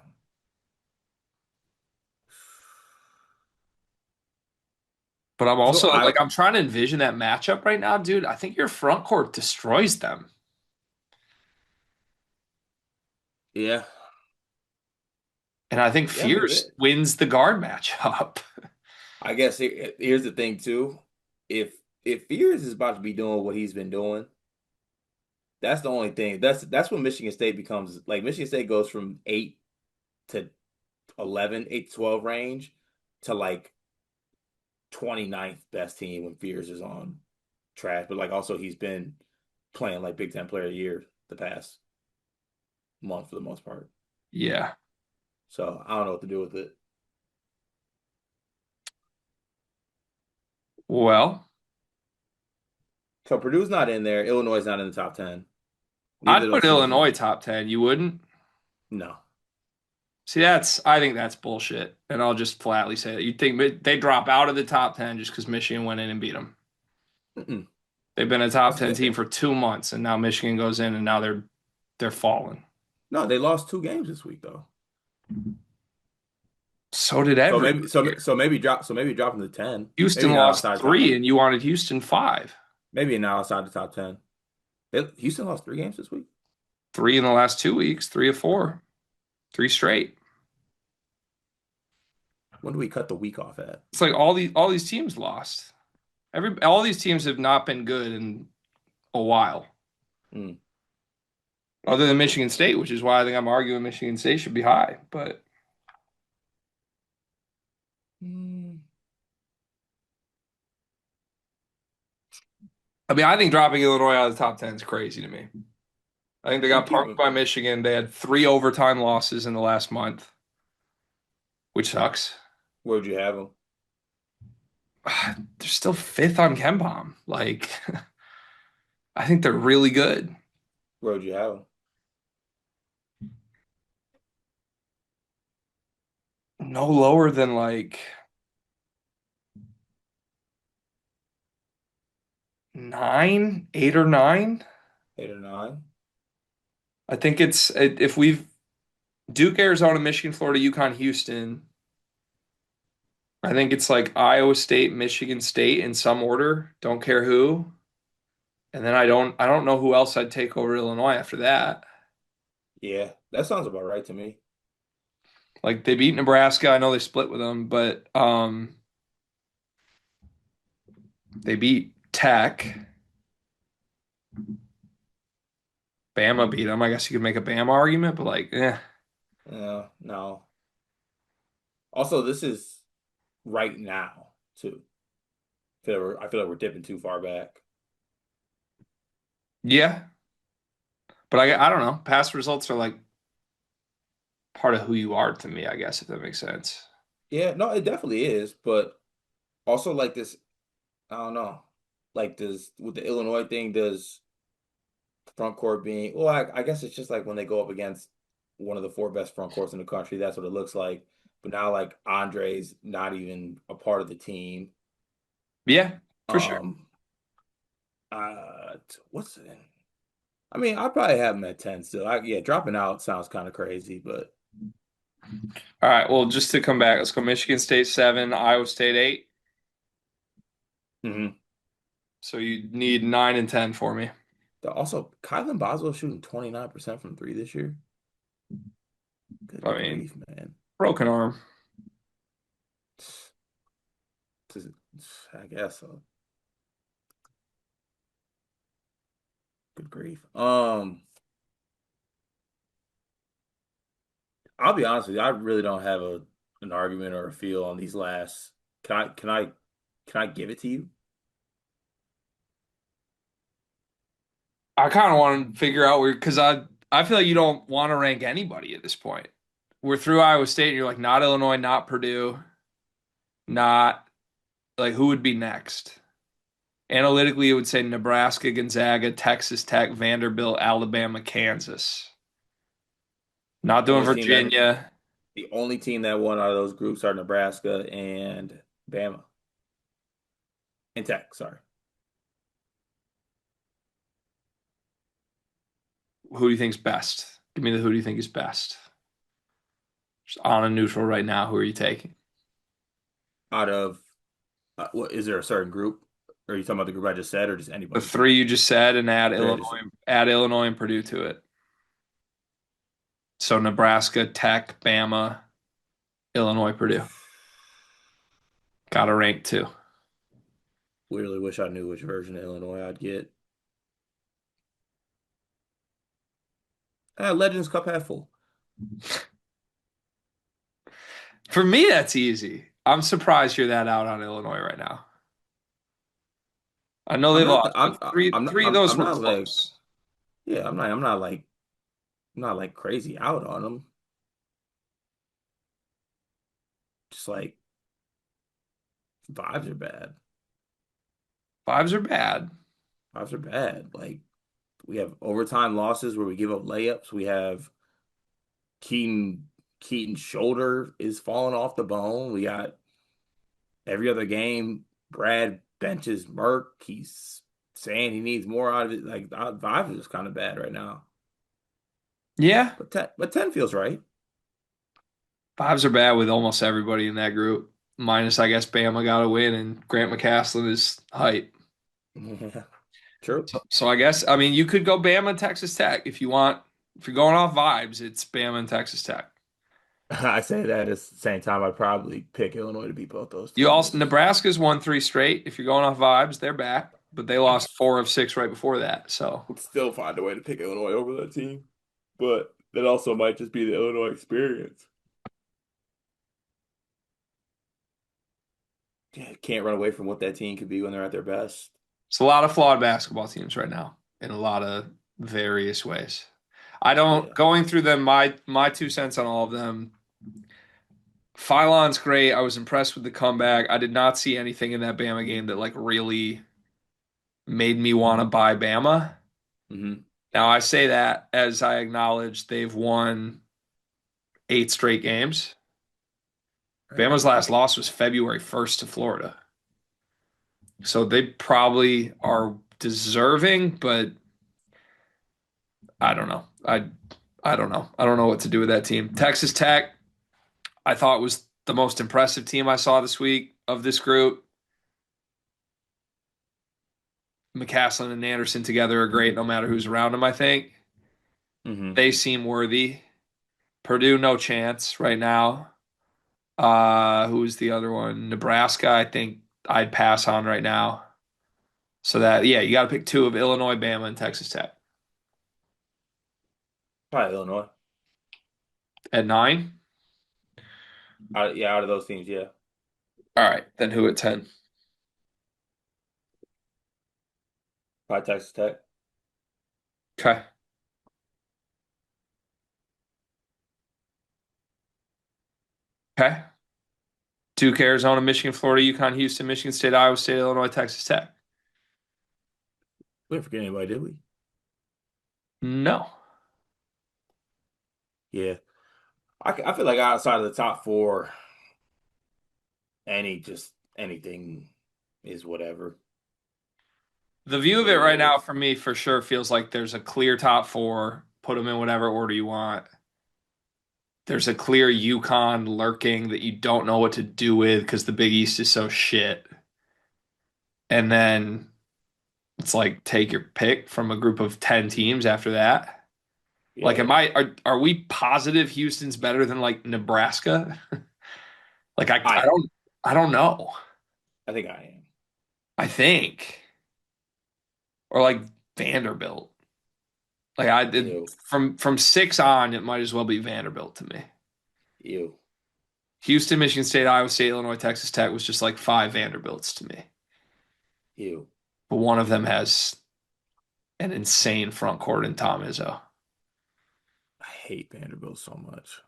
Speaker 1: But I'm
Speaker 2: So
Speaker 1: also
Speaker 2: I
Speaker 1: like I'm trying to envision that matchup right now, dude. I think your front court destroys them.
Speaker 2: yeah,
Speaker 1: And I think
Speaker 2: yeah, maybe.
Speaker 1: Fierce wins the guard matchup.
Speaker 2: I guess here's the thing too. If if Fears is about to be doing what he's been doing, that's the only thing. That's when Michigan State becomes like Michigan State goes from 8 to 11, 8 to 12 range to like 29th best team when Fears is on trash. But like also he's been playing like Big Ten Player of the Year the past month for the most part.
Speaker 1: Yeah.
Speaker 2: So I don't know what to do with it.
Speaker 1: Well,
Speaker 2: So Purdue's not in there. Illinois is not in the top 10. Neither
Speaker 1: I'd
Speaker 2: of
Speaker 1: put
Speaker 2: those teams.
Speaker 1: Illinois top 10. You wouldn't?
Speaker 2: No.
Speaker 1: See, I think that's bullshit. And I'll just flatly say that. You'd think they drop out of the top 10 just because Michigan went in and beat them.
Speaker 2: Mm-mm.
Speaker 1: They've been a top
Speaker 2: That's
Speaker 1: 10
Speaker 2: it.
Speaker 1: team for 2 months, and now Michigan goes in, and now they're falling.
Speaker 2: No, they lost 2 games this week though.
Speaker 1: So did
Speaker 2: So
Speaker 1: everyone
Speaker 2: maybe so
Speaker 1: here.
Speaker 2: so maybe drop them to 10.
Speaker 1: Houston
Speaker 2: Maybe not
Speaker 1: lost
Speaker 2: outside the top.
Speaker 1: 3, and you wanted Houston 5.
Speaker 2: Maybe not outside the top 10. Houston lost 3 games this week.
Speaker 1: 3 in the last 2 weeks, 3 of 4, 3 straight.
Speaker 2: When do we cut the week off at?
Speaker 1: It's like all these teams lost. All these teams have not been good in a while,
Speaker 2: Mm.
Speaker 1: other than Michigan State, which is why I think I'm arguing Michigan State should be high. But
Speaker 2: Mm.
Speaker 1: I mean, I think dropping Illinois out of the top 10 is crazy to me. I think they
Speaker 2: You
Speaker 1: got
Speaker 2: keep
Speaker 1: punked
Speaker 2: them.
Speaker 1: by Michigan. They had 3 overtime losses in the last month, which sucks.
Speaker 2: Where'd you have them?
Speaker 1: They're still fifth on KenPom. Like, I think they're really good.
Speaker 2: Where'd you have them?
Speaker 1: No lower than like 9, 8 or 9.
Speaker 2: 8 or 9.
Speaker 1: I think if we've Duke, Arizona, Michigan, Florida, UConn, Houston. I think it's like Iowa State, Michigan State in some order. Don't care who. And then I don't know who else I'd take over Illinois after that.
Speaker 2: Yeah, that sounds about right to me.
Speaker 1: Like they beat Nebraska. I know they split with them, but they beat Tech. Bama beat them. I guess you could make a Bama argument, but like,
Speaker 2: No. Also, this is right now too. I feel like we're dipping too far back.
Speaker 1: yeah. But I don't know. Past results are like part of who you are to me, I guess, if that makes sense.
Speaker 2: Yeah, no, it definitely is. But also like this, I don't know. Like does with the Illinois thing, does front court being well, I guess it's just like when they go up against one of the 4 best front courts in the country, that's what it looks like. But now like Andre's not even a part of the team.
Speaker 1: Yeah, for sure.
Speaker 2: Um what's it? I mean, I probably have them at 10 still. Yeah, dropping out sounds kind of crazy, but
Speaker 1: All right, well, just to come back, let's go Michigan State 7, Iowa State 8.
Speaker 2: hmm
Speaker 1: So you need 9 and 10 for me.
Speaker 2: Also, Kylan Boswell shooting 29% from three this year.
Speaker 1: I
Speaker 2: Good
Speaker 1: mean,
Speaker 2: grief, man.
Speaker 1: broken arm.
Speaker 2: I guess so. Good grief. I'll be honest with you. I really don't have an argument or a feel on these last. Can I can I can I give it to you?
Speaker 1: I kind of want to figure out where because I feel like you don't want to rank anybody at this point. We're through Iowa State, and you're like not Illinois, not Purdue, not like who would be next? Analytically, it would say Nebraska, Gonzaga, Texas Tech, Vanderbilt, Alabama, Kansas. Not doing
Speaker 2: Only team that
Speaker 1: Virginia.
Speaker 2: the only team that won out of those groups are Nebraska and Bama and Tech. Sorry,
Speaker 1: Who do you think's best? Give me the who do you think is best? Just on a neutral right now. Who are you taking?
Speaker 2: out of what is there a certain group? Or are you talking about the group I just said, or just
Speaker 1: The
Speaker 2: anybody?
Speaker 1: three you just said, and
Speaker 2: Three I just said.
Speaker 1: Add Illinois and Purdue to it. So Nebraska, Tech, Bama, Illinois, Purdue. Got to rank two.
Speaker 2: Weirdly wish I knew which version of Illinois I'd get. Legends Cup half full.
Speaker 1: For me, that's easy. I'm surprised you're that out on Illinois right now. I know they
Speaker 2: I'm not.
Speaker 1: lost, but three of those
Speaker 2: I'm
Speaker 1: were
Speaker 2: not like.
Speaker 1: close.
Speaker 2: Yeah, I'm not like crazy out on them. Just like vibes are bad.
Speaker 1: Vibes are bad.
Speaker 2: Vibes are bad. Like we have overtime losses where we give up layups. We have Keaton's shoulder is falling off the bone. We got every other game. Brad benches Merck. He's saying he needs more out of it. Like vibes is kind of bad right now.
Speaker 1: Yeah,
Speaker 2: But 10 feels right.
Speaker 1: vibes are bad with almost everybody in that group. Minus, I guess, Bama got a win and Grant McCaslin is hype.
Speaker 2: Yeah, true.
Speaker 1: So I guess, I mean, you could go Bama and Texas Tech if you want. If you're going off vibes, it's Bama and Texas Tech.
Speaker 2: I say that at the same time, I'd probably pick Illinois to beat both those
Speaker 1: You also
Speaker 2: teams.
Speaker 1: Nebraska's won three straight. If you're going off vibes, they're back, but they lost four of six right before that. So
Speaker 2: Would still find a way to pick Illinois over that team, but that also might just be the Illinois experience. Yeah, can't run away from what that team could be when they're at their best.
Speaker 1: it's a lot of flawed basketball teams right now in a lot of various ways. I don't
Speaker 2: Yeah.
Speaker 1: going through them. My 2 cents on all of them. Phylon's great. I was impressed with the comeback. I did not see anything in that Bama game that like really made me want to buy Bama.
Speaker 2: hmm
Speaker 1: Now I say that as I acknowledge they've won 8 straight games.
Speaker 2: Right.
Speaker 1: Bama's last loss was February 1st to Florida. So they probably are deserving, but I don't know. I don't know. I don't know what to do with that team. Texas Tech, I thought was the most impressive team I saw this week of this group. McCaslin and Anderson together are great no matter who's around them, I think.
Speaker 2: hmm
Speaker 1: They seem worthy. Purdue, no chance right now. Who's the other one? Nebraska, I think I'd pass on right now. So that, yeah, you got to pick two of Illinois, Bama, and Texas Tech.
Speaker 2: Probably Illinois.
Speaker 1: At 9?
Speaker 2: Yeah, out of those teams, yeah.
Speaker 1: All right, then who at 10?
Speaker 2: Probably Texas Tech.
Speaker 1: Okay. Okay. Duke, Arizona, Michigan, Florida, UConn, Houston, Michigan State, Iowa State, Illinois, Texas Tech.
Speaker 2: We didn't forget anybody, did we?
Speaker 1: No.
Speaker 2: Yeah. I feel like outside of the top four, anything is whatever.
Speaker 1: The view of it
Speaker 2: It
Speaker 1: right now
Speaker 2: is.
Speaker 1: for me for sure feels like there's a clear top four. Put them in whatever order you want. There's a clear Yukon lurking that you don't know what to do with because the Big East is so shit. And then it's like take your pick from a group of 10 teams after that. Like,
Speaker 2: Yeah.
Speaker 1: are we positive Houston's better than like Nebraska? Like
Speaker 2: I
Speaker 1: I
Speaker 2: am.
Speaker 1: don't know.
Speaker 2: I think I am.
Speaker 1: I think. Or like Vanderbilt. Like I did
Speaker 2: Ew.
Speaker 1: from six on, it might as well be Vanderbilt to me.
Speaker 2: Ew.
Speaker 1: Houston, Michigan State, Iowa State, Illinois, Texas Tech was just like five Vanderbilts to me.
Speaker 2: Ew.
Speaker 1: But one of them has an insane front court in Tom Izzo.
Speaker 2: I hate Vanderbilt so much.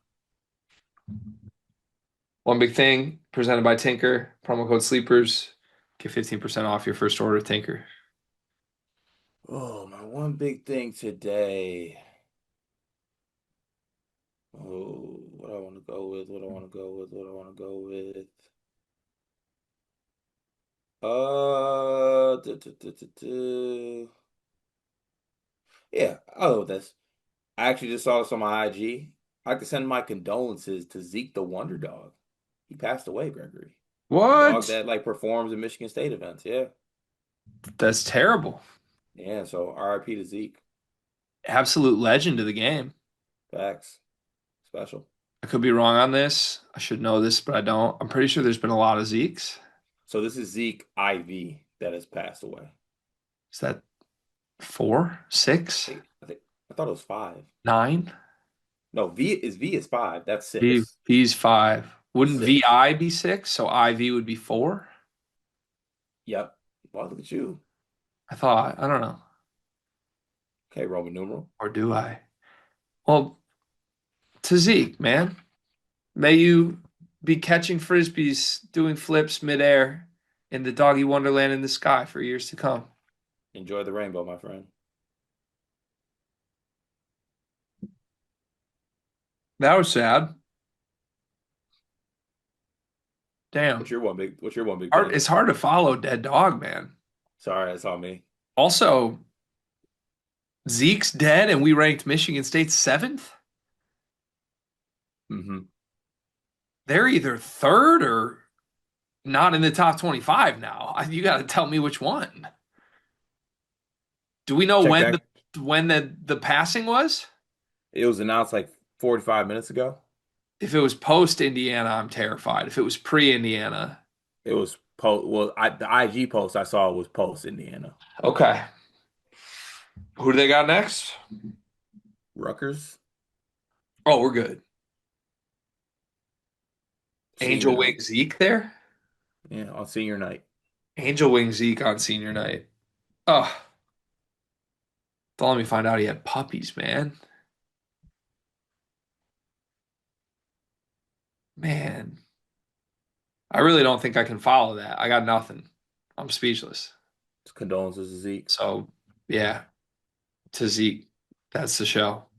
Speaker 1: One big thing presented by Tinker, promo code Sleepers. Get 15% off your first order, Tinker.
Speaker 2: Oh, my one big thing today. Oh, what I want to go with, what I want to go with, what I want to go with. Yeah, oh, that's. I actually just saw this on my IG. I'd like to send my condolences to Zeke the Wonder Dog. He passed away, Gregory. The dog
Speaker 1: What?
Speaker 2: that like performs in Michigan State events. Yeah.
Speaker 1: That's terrible.
Speaker 2: Yeah, so RIP to Zeke.
Speaker 1: Absolute legend of the game.
Speaker 2: Facts. Special.
Speaker 1: I could be wrong on this. I should know this, but I don't. I'm pretty sure there's been a lot of Zekes.
Speaker 2: So this is Zeke IV that has passed away.
Speaker 1: Is that four,
Speaker 2: I
Speaker 1: six,
Speaker 2: think I think I thought it was five.
Speaker 1: nine?
Speaker 2: No, V is five. That's
Speaker 1: V
Speaker 2: six.
Speaker 1: V's five. Wouldn't
Speaker 2: Six.
Speaker 1: VI be six? So IV would be four?
Speaker 2: Yep. Well, look at you.
Speaker 1: I thought. I don't know.
Speaker 2: Okay, Roman numeral.
Speaker 1: Or do I? Well, to Zeke, man. May you be catching frisbees, doing flips midair in the doggy wonderland in the sky for years to come.
Speaker 2: Enjoy the rainbow, my friend.
Speaker 1: That was sad. Damn.
Speaker 2: What's your one big
Speaker 1: Hard,
Speaker 2: thing?
Speaker 1: it's hard to follow dead dog, man.
Speaker 2: Sorry, that's on me.
Speaker 1: Also, Zeke's dead and we ranked Michigan State seventh.
Speaker 2: Hmm.
Speaker 1: They're either third or not in the top 25 now. You got to tell me which one. Do we know
Speaker 2: Check
Speaker 1: when
Speaker 2: that.
Speaker 1: the passing was?
Speaker 2: It was announced like 45 minutes ago.
Speaker 1: If it was post Indiana, I'm terrified. If it was pre Indiana,
Speaker 2: It was post. Well, the IG post I saw was post Indiana.
Speaker 1: okay. Who do they got next?
Speaker 2: Rutgers,
Speaker 1: Oh, we're good.
Speaker 2: senior
Speaker 1: Angel Wing
Speaker 2: night.
Speaker 1: Zeke there?
Speaker 2: Yeah, on senior night.
Speaker 1: Angel Wing Zeke on senior night. Oh, don't let me find out he had puppies, man. Man, I really don't think I can follow that. I got nothing. I'm speechless.
Speaker 2: Condolences to Zeke.
Speaker 1: So, yeah, to Zeke, that's the show.